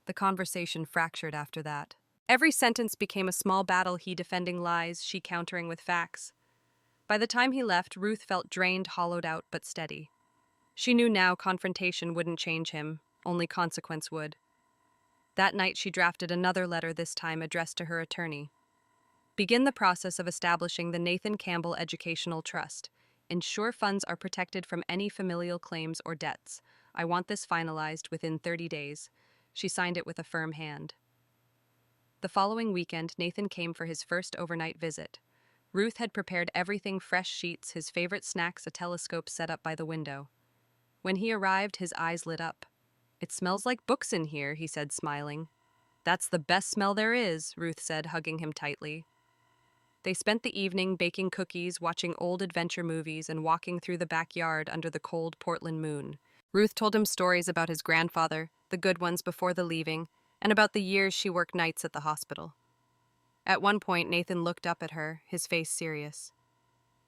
The conversation fractured after that. Every sentence became a small battle, he defending lies, she countering with facts. By the time he left, Ruth felt drained, hollowed out, but steady. She knew now confrontation wouldn't change him, only consequence would. That night she drafted another letter, this time addressed to her attorney. Begin the process of establishing the Nathan Campbell Educational Trust. Ensure funds are protected from any familial claims or debts. I want this finalized within 30 days. She signed it with a firm hand. The following weekend, Nathan came for his first overnight visit. Ruth had prepared everything: fresh sheets, his favorite snacks, a telescope set up by the window. When he arrived, his eyes lit up. "It smells like books in here," he said, smiling. "That's the best smell there is," Ruth said, hugging him tightly. They spent the evening baking cookies, watching old adventure movies, and walking through the backyard under the cold Portland moon. Ruth told him stories about his grandfather, the good ones before the leaving, and about the years she worked nights at the hospital. At one point, Nathan looked up at her, his face serious.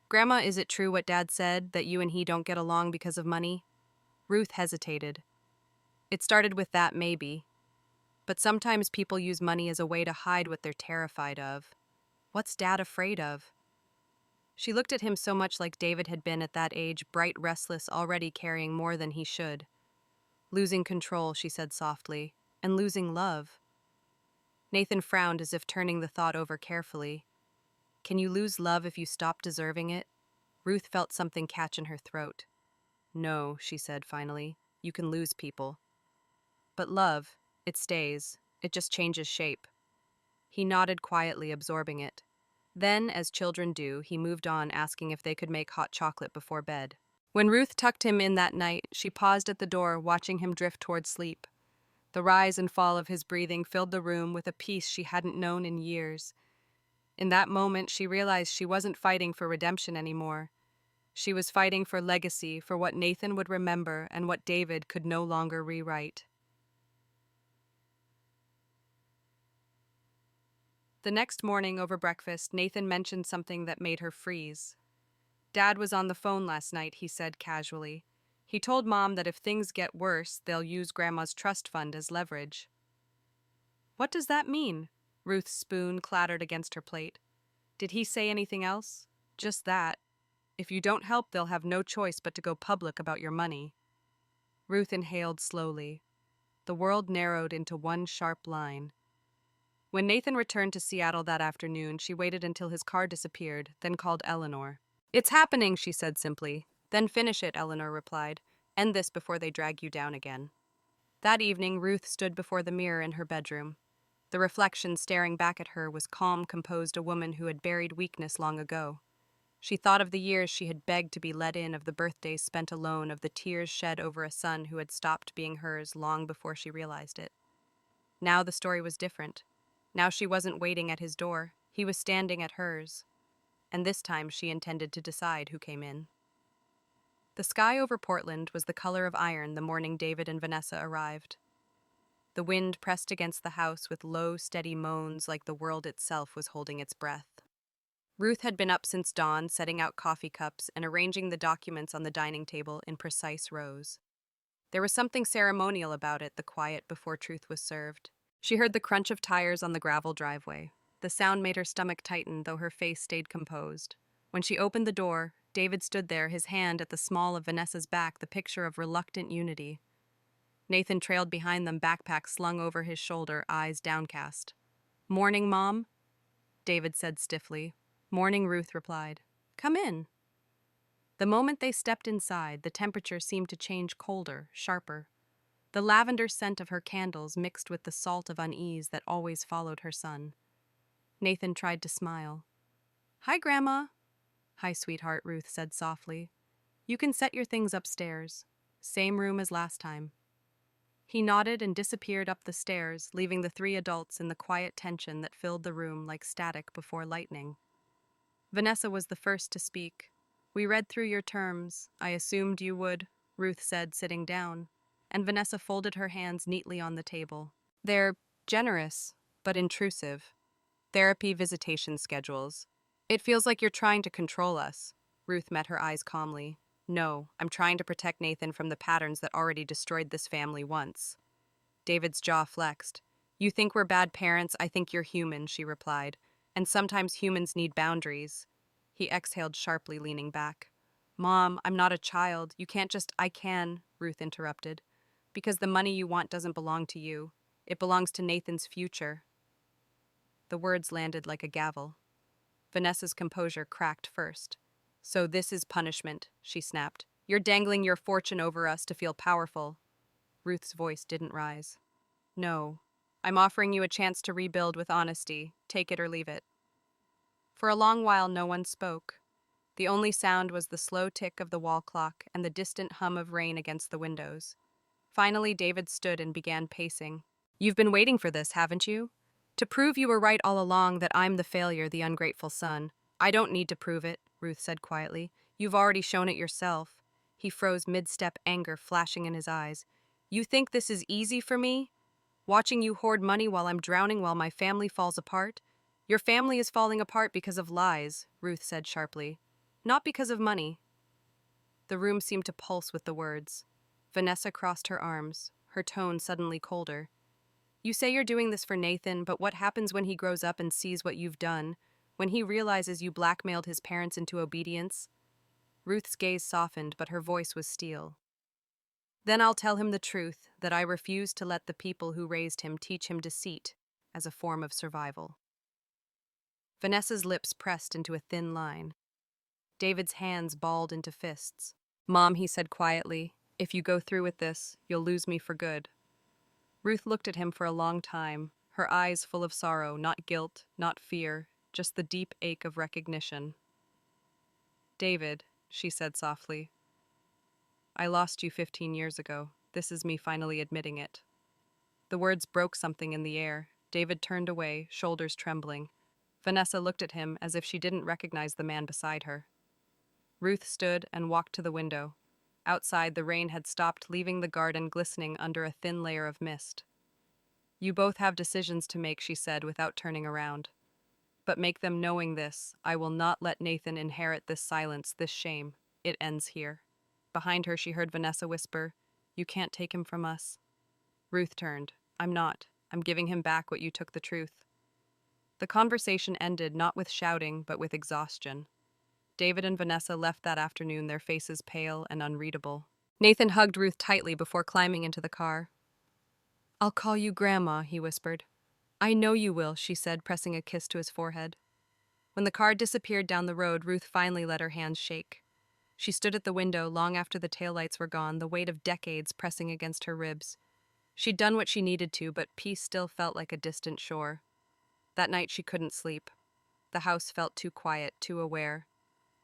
"Grandma, is it true what Dad said, that you and he don't get along because of money?" Ruth hesitated. "It started with that, maybe. But sometimes people use money as a way to hide what they're terrified of. What's Dad afraid of?" She looked at him so much like David had been at that age, bright, restless, already carrying more than he should. "Losing control," she said softly, "and losing love." Nathan frowned, as if turning the thought over carefully. "Can you lose love if you stop deserving it?" Ruth felt something catch in her throat. "No," she said finally. "You can lose people. But love, it stays. It just changes shape." He nodded quietly, absorbing it. Then, as children do, he moved on, asking if they could make hot chocolate before bed. When Ruth tucked him in that night, she paused at the door, watching him drift toward sleep. The rise and fall of his breathing filled the room with a peace she hadn't known in years. In that moment, she realized she wasn't fighting for redemption anymore. She was fighting for legacy, for what Nathan would remember and what David could no longer rewrite. The next morning, over breakfast, Nathan mentioned something that made her freeze. "Dad was on the phone last night," he said casually. "He told Mom that if things get worse, they'll use Grandma's trust fund as leverage." "What does that mean?" Ruth's spoon clattered against her plate. "Did he say anything else?" "Just that. If you don't help, they'll have no choice but to go public about your money." Ruth inhaled slowly. The world narrowed into one sharp line. When Nathan returned to Seattle that afternoon, she waited until his car disappeared, then called Eleanor. "It's happening," she said simply. "Then finish it," Eleanor replied. "End this before they drag you down again." That evening, Ruth stood before the mirror in her bedroom. The reflection staring back at her was calm, composed, a woman who had buried weakness long ago. She thought of the years she had begged to be let in, of the birthdays spent alone, of the tears shed over a son who had stopped being hers long before she realized it. Now the story was different. Now she wasn't waiting at his door. He was standing at hers. And this time she intended to decide who came in. The sky over Portland was the color of iron the morning David and Vanessa arrived. The wind pressed against the house with low, steady moans, like the world itself was holding its breath. Ruth had been up since dawn, setting out coffee cups and arranging the documents on the dining table in precise rows. There was something ceremonial about it, the quiet before truth was served. She heard the crunch of tires on the gravel driveway. The sound made her stomach tighten, though her face stayed composed. When she opened the door, David stood there, his hand at the small of Vanessa's back, the picture of reluctant unity. Nathan trailed behind them, backpack slung over his shoulder, eyes downcast. "Morning, Mom?" David said stiffly. "Morning," Ruth replied. "Come in." The moment they stepped inside, the temperature seemed to change, colder, sharper. The lavender scent of her candles mixed with the salt of unease that always followed her son. Nathan tried to smile. "Hi, Grandma." "Hi, sweetheart," Ruth said softly. "You can set your things upstairs. Same room as last time." He nodded and disappeared up the stairs, leaving the three adults in the quiet tension that filled the room like static before lightning. Vanessa was the first to speak. "We read through your terms. I assumed you would," Ruth said, sitting down, and Vanessa folded her hands neatly on the table. "They're generous, but intrusive. Therapy visitation schedules. It feels like you're trying to control us." Ruth met her eyes calmly. "No, I'm trying to protect Nathan from the patterns that already destroyed this family once." David's jaw flexed. "You think we're bad parents, I think you're human," she replied. "And sometimes humans need boundaries." He exhaled sharply, leaning back. "Mom, I'm not a child. You can't just—" "I can," Ruth interrupted. "Because the money you want doesn't belong to you. It belongs to Nathan's future." The words landed like a gavel. Vanessa's composure cracked first. So this is punishment, she snapped. You're dangling your fortune over us to feel powerful. Ruth's voice didn't rise. No. I'm offering you a chance to rebuild with honesty. Take it or leave it. For a long while, no one spoke. The only sound was the slow tick of the wall clock and the distant hum of rain against the windows. Finally, David stood and began pacing. You've been waiting for this, haven't you? To prove you were right all along that I'm the failure, the ungrateful son. I don't need to prove it, Ruth said quietly. You've already shown it yourself. He froze mid-step, anger flashing in his eyes. You think this is easy for me? Watching you hoard money while I'm drowning while my family falls apart? Your family is falling apart because of lies, Ruth said sharply. Not because of money. The room seemed to pulse with the words. Vanessa crossed her arms, her tone suddenly colder. You say you're doing this for Nathan, but what happens when he grows up and sees what you've done? When he realizes you blackmailed his parents into obedience? Ruth's gaze softened, but her voice was steel. Then I'll tell him the truth, that I refuse to let the people who raised him teach him deceit as a form of survival. Vanessa's lips pressed into a thin line. David's hands balled into fists. Mom, he said quietly, if you go through with this, you'll lose me for good. Ruth looked at him for a long time, her eyes full of sorrow, not guilt, not fear, just the deep ache of recognition. David, she said softly, I lost you 15 years ago. This is me finally admitting it. The words broke something in the air. David turned away, shoulders trembling. Vanessa looked at him as if she didn't recognize the man beside her. Ruth stood and walked to the window. Outside, the rain had stopped, leaving the garden glistening under a thin layer of mist. You both have decisions to make, she said, without turning around. But make them knowing this. I will not let Nathan inherit this silence, this shame. It ends here. Behind her, she heard Vanessa whisper, You can't take him from us. Ruth turned. I'm not. I'm giving him back what you took the truth. The conversation ended not with shouting, but with exhaustion. David and Vanessa left that afternoon, their faces pale and unreadable. Nathan hugged Ruth tightly before climbing into the car. I'll call you Grandma, he whispered. I know you will, she said, pressing a kiss to his forehead. When the car disappeared down the road, Ruth finally let her hands shake. She stood at the window long after the taillights were gone, the weight of decades pressing against her ribs. She'd done what she needed to, but peace still felt like a distant shore. That night she couldn't sleep. The house felt too quiet, too aware.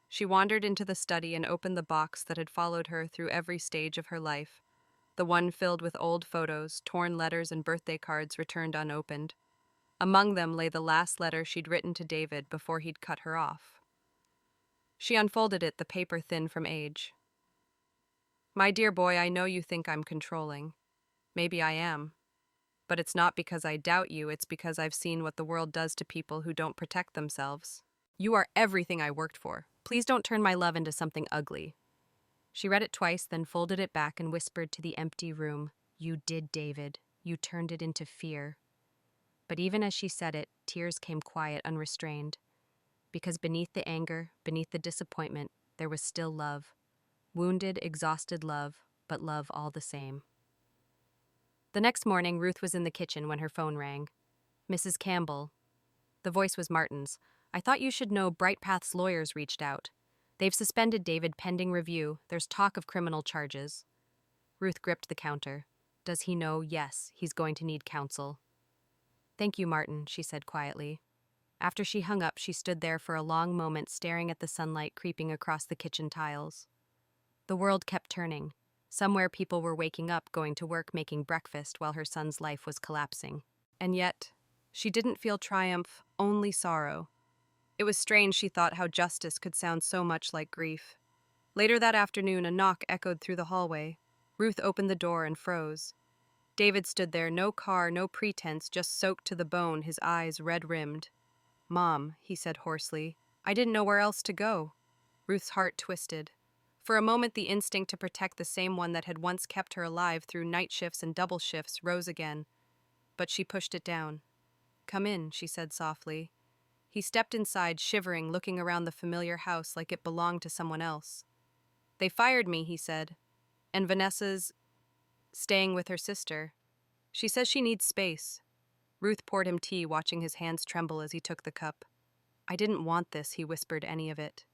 She wandered into the study and opened the box that had followed her through every stage of her life, the one filled with old photos, torn letters, and birthday cards returned unopened. Among them lay the last letter she'd written to David before he'd cut her off. She unfolded it, the paper thin from age. My dear boy, I know you think I'm controlling. Maybe I am. But it's not because I doubt you, it's because I've seen what the world does to people who don't protect themselves. You are everything I worked for. Please don't turn my love into something ugly. She read it twice, then folded it back and whispered to the empty room, You did, David. You turned it into fear. But even as she said it, tears came quiet, unrestrained. Because beneath the anger, beneath the disappointment, there was still love. Wounded, exhausted love, but love all the same. The next morning, Ruth was in the kitchen when her phone rang. Mrs. Campbell. The voice was Martin's. I thought you should know Bright Path's lawyers reached out. They've suspended David pending review. There's talk of criminal charges. Ruth gripped the counter. Does he know? Yes, he's going to need counsel. Thank you, Martin, she said quietly. After she hung up, she stood there for a long moment staring at the sunlight creeping across the kitchen tiles. The world kept turning. Somewhere people were waking up, going to work, making breakfast while her son's life was collapsing. And yet, she didn't feel triumph, only sorrow. It was strange, she thought, how justice could sound so much like grief. Later that afternoon, a knock echoed through the hallway. Ruth opened the door and froze. David stood there, no car, no pretense, just soaked to the bone, his eyes red-rimmed. Mom, he said hoarsely, I didn't know where else to go. Ruth's heart twisted. For a moment, the instinct to protect the same one that had once kept her alive through night shifts and double shifts rose again. But she pushed it down. Come in, she said softly. He stepped inside, shivering, looking around the familiar house like it belonged to someone else. They fired me, he said. And Vanessa's staying with her sister. She says she needs space. Ruth poured him tea, watching his hands tremble as he took the cup. I didn't want this, he whispered any of it.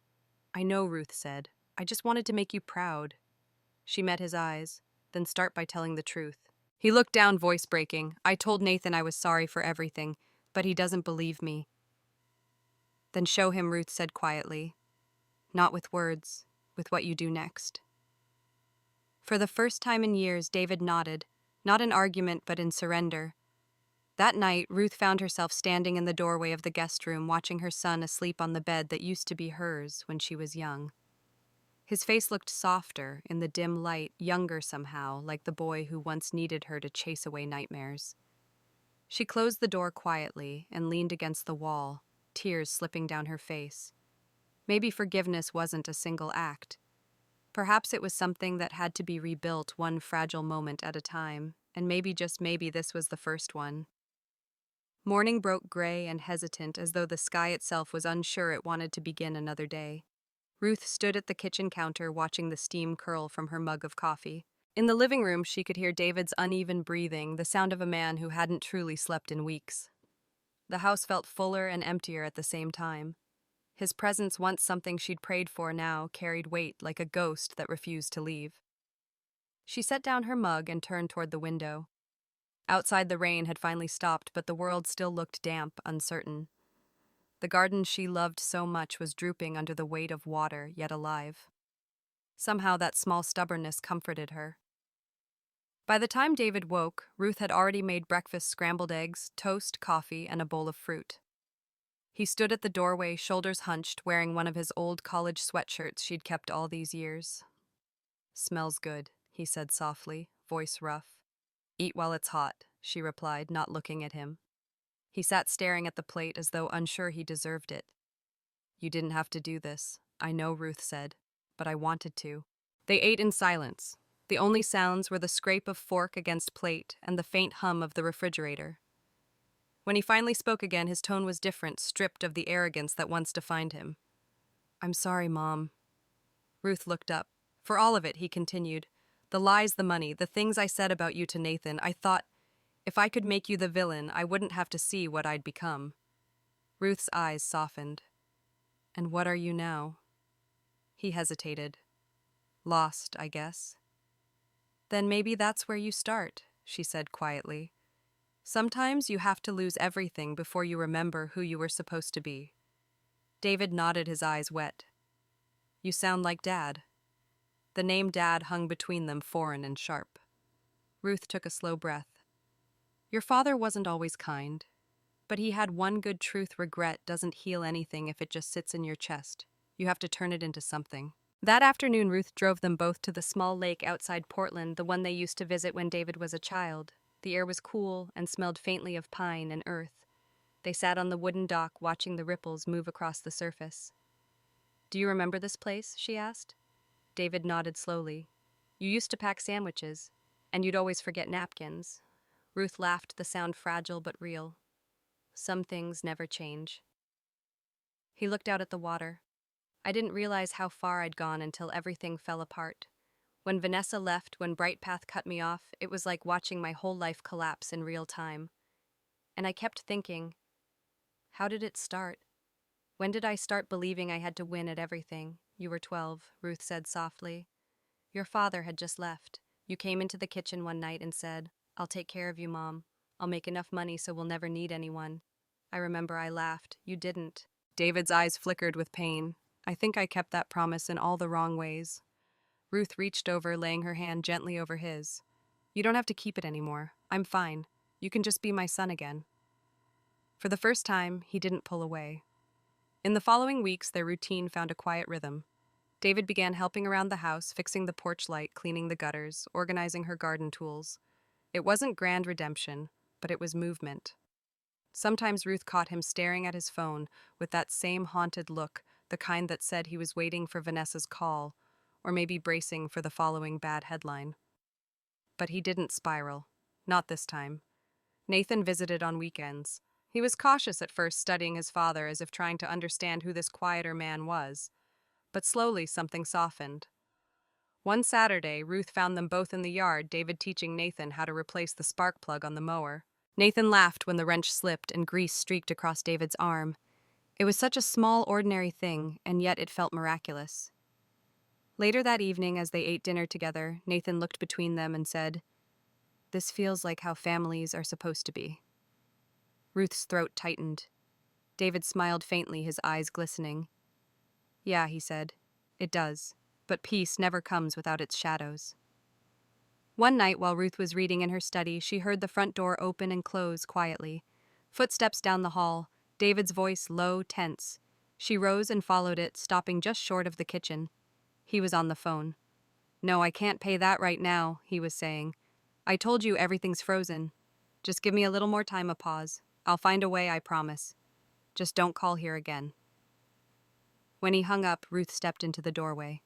I know, Ruth said. I just wanted to make you proud. She met his eyes, then start by telling the truth. He looked down, voice breaking. I told Nathan I was sorry for everything, but he doesn't believe me. Then show him, Ruth said quietly. Not with words, with what you do next. For the first time in years, David nodded, not in argument but in surrender. That night, Ruth found herself standing in the doorway of the guest room, watching her son asleep on the bed that used to be hers when she was young. His face looked softer in the dim light, younger somehow, like the boy who once needed her to chase away nightmares. She closed the door quietly and leaned against the wall, tears slipping down her face. Maybe forgiveness wasn't a single act. Perhaps it was something that had to be rebuilt one fragile moment at a time, and maybe, just maybe, this was the first one. Morning broke gray and hesitant, as though the sky itself was unsure it wanted to begin another day. Ruth stood at the kitchen counter watching the steam curl from her mug of coffee. In the living room, she could hear David's uneven breathing, the sound of a man who hadn't truly slept in weeks. The house felt fuller and emptier at the same time. His presence, once something she'd prayed for, now carried weight like a ghost that refused to leave. She set down her mug and turned toward the window. Outside, the rain had finally stopped, but the world still looked damp, uncertain. The garden she loved so much was drooping under the weight of water, yet alive. Somehow that small stubbornness comforted her. By the time David woke, Ruth had already made breakfast: scrambled eggs, toast, coffee, and a bowl of fruit. He stood at the doorway, shoulders hunched, wearing one of his old college sweatshirts she'd kept all these years. Smells good, he said softly, voice rough. Eat while it's hot, she replied, not looking at him. He sat staring at the plate as though unsure he deserved it. You didn't have to do this, I know, Ruth said, but I wanted to. They ate in silence. The only sounds were the scrape of fork against plate and the faint hum of the refrigerator. When he finally spoke again, his tone was different, stripped of the arrogance that once defined him. I'm sorry, Mom. Ruth looked up. For all of it, he continued. The lies, the money, the things I said about you to Nathan, I thought, if I could make you the villain, I wouldn't have to see what I'd become. Ruth's eyes softened. And what are you now? He hesitated. Lost, I guess. Then maybe that's where you start, she said quietly. Sometimes you have to lose everything before you remember who you were supposed to be. David nodded, his eyes wet. You sound like Dad. The name Dad hung between them, foreign and sharp. Ruth took a slow breath. Your father wasn't always kind, but he had one good truth: regret doesn't heal anything if it just sits in your chest. You have to turn it into something. That afternoon, Ruth drove them both to the small lake outside Portland, the one they used to visit when David was a child. The air was cool and smelled faintly of pine and earth. They sat on the wooden dock, watching the ripples move across the surface. Do you remember this place? She asked. David nodded slowly. You used to pack sandwiches, and you'd always forget napkins. Ruth laughed, the sound fragile but real. Some things never change. He looked out at the water. I didn't realize how far I'd gone until everything fell apart. When Vanessa left, when Bright Path cut me off, it was like watching my whole life collapse in real time. And I kept thinking, how did it start? When did I start believing I had to win at everything? You were 12, Ruth said softly. Your father had just left. You came into the kitchen one night and said, I'll take care of you, Mom. I'll make enough money so we'll never need anyone. I remember I laughed. You didn't. David's eyes flickered with pain. I think I kept that promise in all the wrong ways. Ruth reached over, laying her hand gently over his. You don't have to keep it anymore. I'm fine. You can just be my son again. For the first time, he didn't pull away. In the following weeks, their routine found a quiet rhythm. David began helping around the house, fixing the porch light, cleaning the gutters, organizing her garden tools. It wasn't grand redemption, but it was movement. Sometimes Ruth caught him staring at his phone with that same haunted look, the kind that said he was waiting for Vanessa's call, or maybe bracing for the following bad headline. But he didn't spiral. Not this time. Nathan visited on weekends. He was cautious at first, studying his father as if trying to understand who this quieter man was. But slowly something softened. One Saturday, Ruth found them both in the yard, David teaching Nathan how to replace the spark plug on the mower. Nathan laughed when the wrench slipped and grease streaked across David's arm. It was such a small, ordinary thing, and yet it felt miraculous. Later that evening, as they ate dinner together, Nathan looked between them and said, "This feels like how families are supposed to be." Ruth's throat tightened. David smiled faintly, his eyes glistening. "Yeah," he said, "it does. But peace never comes without its shadows." One night, while Ruth was reading in her study, she heard the front door open and close quietly. Footsteps down the hall, David's voice low, tense. She rose and followed it, stopping just short of the kitchen. He was on the phone. "No, I can't pay that right now," he was saying. "I told you everything's frozen. Just give me a little more time, a pause. I'll find a way, I promise. Just don't call here again." When he hung up, Ruth stepped into the doorway.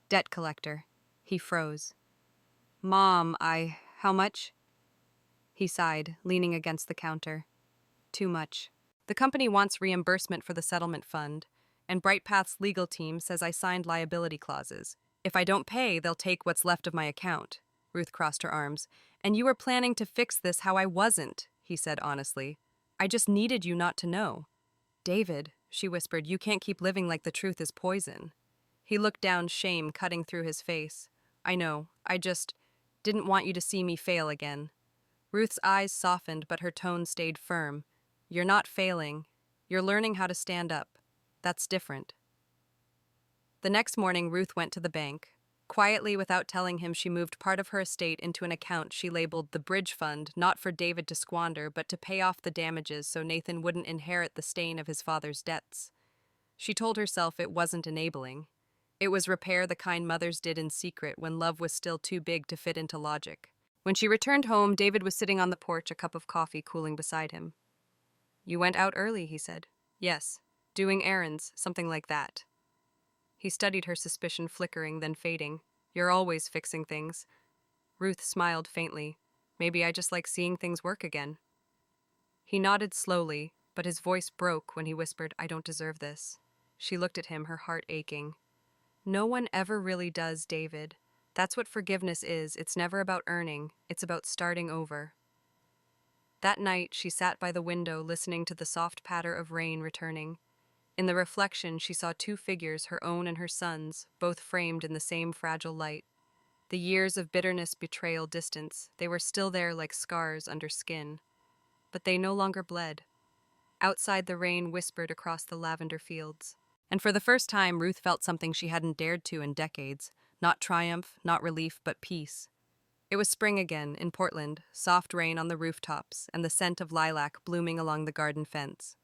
"Debt collector." He froze. "Mom, how much?" He sighed, leaning against the counter. "Too much. The company wants reimbursement for the settlement fund, and BrightPath's legal team says I signed liability clauses. If I don't pay, they'll take what's left of my account." Ruth crossed her arms. "And you were planning to fix this how I wasn't," he said honestly. "I just needed you not to know." "David," she whispered, "you can't keep living like the truth is poison." He looked down, shame cutting through his face. "I know. I just didn't want you to see me fail again." Ruth's eyes softened, but her tone stayed firm. "You're not failing. You're learning how to stand up. That's different." The next morning, Ruth went to the bank. Quietly, without telling him, she moved part of her estate into an account she labeled the Bridge Fund, not for David to squander, but to pay off the damages so Nathan wouldn't inherit the stain of his father's debts. She told herself it wasn't enabling. It was repair the kind mothers did in secret when love was still too big to fit into logic. When she returned home, David was sitting on the porch, a cup of coffee cooling beside him. "You went out early," he said. "Yes. Doing errands, something like that." He studied her suspicion, flickering, then fading. "You're always fixing things." Ruth smiled faintly. "Maybe I just like seeing things work again." He nodded slowly, but his voice broke when he whispered, "I don't deserve this." She looked at him, her heart aching. "No one ever really does, David. That's what forgiveness is. It's never about earning. It's about starting over." That night, she sat by the window, listening to the soft patter of rain returning. In the reflection, she saw two figures, her own and her son's, both framed in the same fragile light. The years of bitterness, betrayal, distance, they were still there like scars under skin. But they no longer bled. Outside, the rain whispered across the lavender fields. And for the first time, Ruth felt something she hadn't dared to in decades. Not triumph, not relief, but peace. It was spring again, in Portland, soft rain on the rooftops, and the scent of lilac blooming along the garden fence.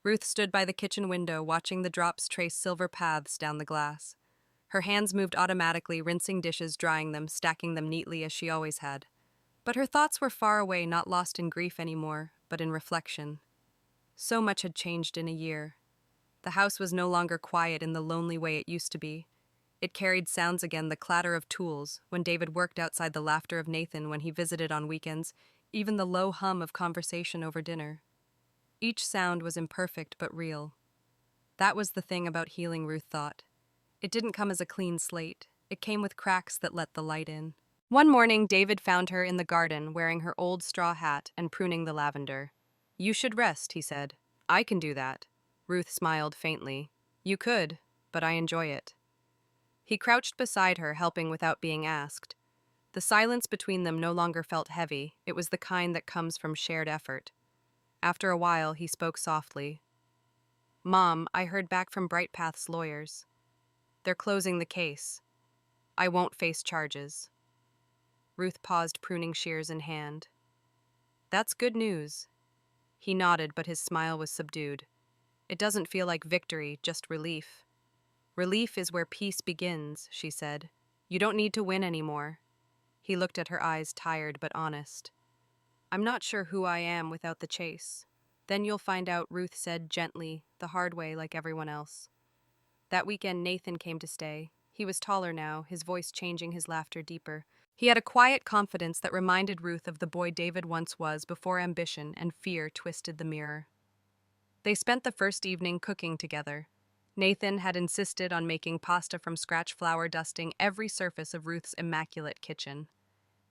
Ruth stood by the kitchen window, watching the drops trace silver paths down the glass. Her hands moved automatically, rinsing dishes, drying them, stacking them neatly as she always had. But her thoughts were far away, not lost in grief anymore, but in reflection. So much had changed in a year. The house was no longer quiet in the lonely way it used to be. It carried sounds again, the clatter of tools, when David worked outside, the laughter of Nathan when he visited on weekends, even the low hum of conversation over dinner. Each sound was imperfect but real. That was the thing about healing, Ruth thought. It didn't come as a clean slate. It came with cracks that let the light in. One morning, David found her in the garden, wearing her old straw hat and pruning the lavender. "You should rest," he said. "I can do that." Ruth smiled faintly. "You could, but I enjoy it." He crouched beside her, helping without being asked. The silence between them no longer felt heavy. It was the kind that comes from shared effort. After a while, he spoke softly. "Mom, I heard back from BrightPath's lawyers. They're closing the case. I won't face charges." Ruth paused, pruning shears in hand. "That's good news." He nodded, but his smile was subdued. "It doesn't feel like victory, just relief." "Relief is where peace begins," she said. "You don't need to win anymore." He looked at her, eyes tired but honest. "I'm not sure who I am without the chase." "Then you'll find out," Ruth said gently, the hard way like everyone else. That weekend, Nathan came to stay. He was taller now, his voice changing, his laughter deeper. He had a quiet confidence that reminded Ruth of the boy David once was before ambition and fear twisted the mirror. They spent the first evening cooking together. Nathan had insisted on making pasta from scratch, flour dusting every surface of Ruth's immaculate kitchen.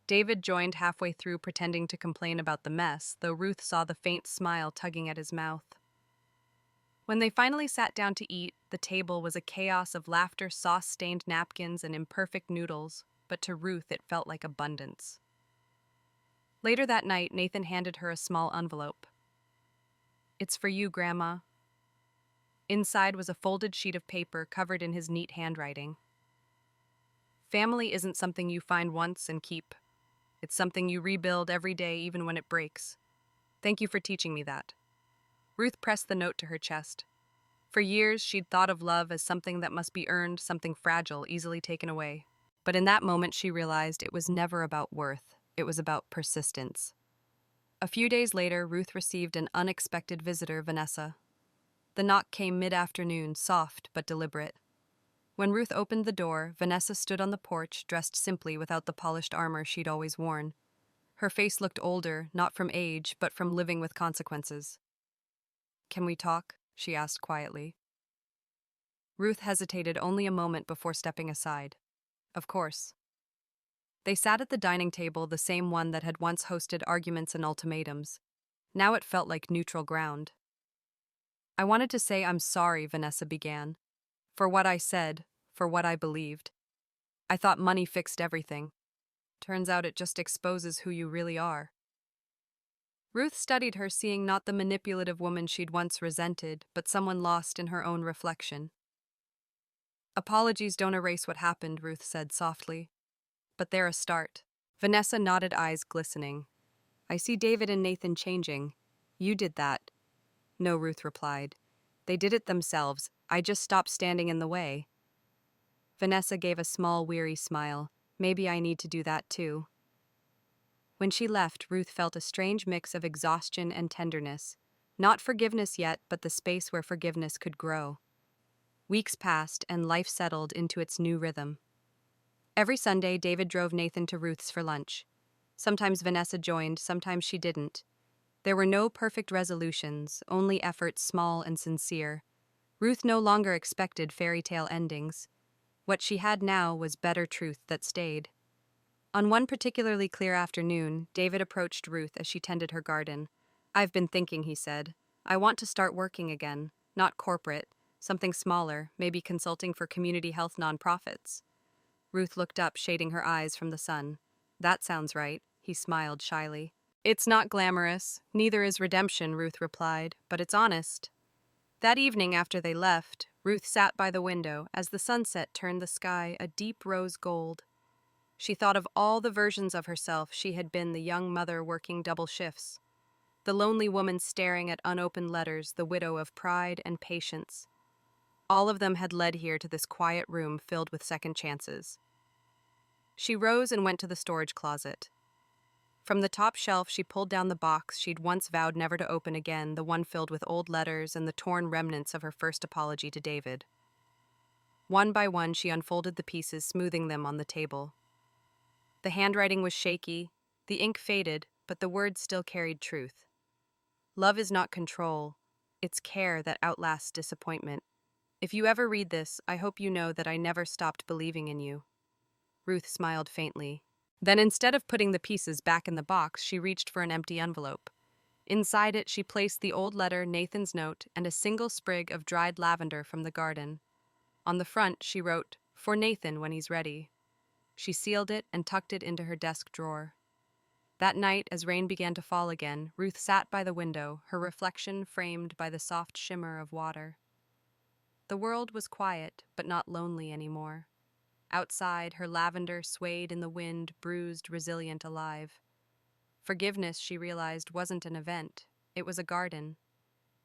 David joined halfway through, pretending to complain about the mess, though Ruth saw the faint smile tugging at his mouth. When they finally sat down to eat, the table was a chaos of laughter, sauce-stained napkins, and imperfect noodles, but to Ruth it felt like abundance. Later that night, Nathan handed her a small envelope. "It's for you, Grandma." Inside was a folded sheet of paper covered in his neat handwriting. "Family isn't something you find once and keep. It's something you rebuild every day, even when it breaks. Thank you for teaching me that." Ruth pressed the note to her chest. For years, she'd thought of love as something that must be earned, something fragile, easily taken away. But in that moment, she realized it was never about worth. It was about persistence. A few days later, Ruth received an unexpected visitor, Vanessa. The knock came mid-afternoon, soft but deliberate. When Ruth opened the door, Vanessa stood on the porch, dressed simply without the polished armor she'd always worn. Her face looked older, not from age, but from living with consequences. "Can we talk?" she asked quietly. Ruth hesitated only a moment before stepping aside. "Of course." They sat at the dining table, the same one that had once hosted arguments and ultimatums. Now it felt like neutral ground. "I wanted to say I'm sorry," Vanessa began. "For what I said, for what I believed. I thought money fixed everything. Turns out it just exposes who you really are." Ruth studied her, seeing not the manipulative woman she'd once resented, but someone lost in her own reflection. "Apologies don't erase what happened," Ruth said softly. "But they're a start." Vanessa nodded, eyes glistening. "I see David and Nathan changing. You did that." "No," Ruth replied. "They did it themselves. I just stopped standing in the way." Vanessa gave a small, weary smile. "Maybe I need to do that too." When she left, Ruth felt a strange mix of exhaustion and tenderness. Not forgiveness yet, but the space where forgiveness could grow. Weeks passed, and life settled into its new rhythm. Every Sunday, David drove Nathan to Ruth's for lunch. Sometimes Vanessa joined, sometimes she didn't. There were no perfect resolutions, only efforts small and sincere. Ruth no longer expected fairy tale endings. What she had now was better truth that stayed. On one particularly clear afternoon, David approached Ruth as she tended her garden. "I've been thinking," he said. "I want to start working again, not corporate, something smaller, maybe consulting for community health nonprofits." Ruth looked up, shading her eyes from the sun. "That sounds right," he smiled shyly. "It's not glamorous, neither is redemption," Ruth replied, "but it's honest." That evening after they left, Ruth sat by the window as the sunset turned the sky a deep rose gold. She thought of all the versions of herself she had been: the young mother working double shifts, the lonely woman staring at unopened letters, the widow of pride and patience. All of them had led here to this quiet room filled with second chances. She rose and went to the storage closet. From the top shelf, she pulled down the box she'd once vowed never to open again, the one filled with old letters and the torn remnants of her first apology to David. One by one, she unfolded the pieces, smoothing them on the table. The handwriting was shaky, the ink faded, but the words still carried truth. "Love is not control, it's care that outlasts disappointment. If you ever read this, I hope you know that I never stopped believing in you." Ruth smiled faintly. Then, instead of putting the pieces back in the box, she reached for an empty envelope. Inside it, she placed the old letter, Nathan's note, and a single sprig of dried lavender from the garden. On the front, she wrote, "For Nathan when he's ready." She sealed it and tucked it into her desk drawer. That night, as rain began to fall again, Ruth sat by the window, her reflection framed by the soft shimmer of water. The world was quiet, but not lonely anymore. Outside, her lavender swayed in the wind, bruised, resilient, alive. Forgiveness, she realized, wasn't an event. It was a garden.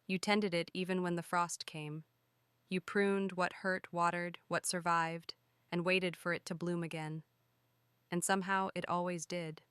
You tended it even when the frost came. You pruned what hurt, watered what survived, and waited for it to bloom again. And somehow it always did.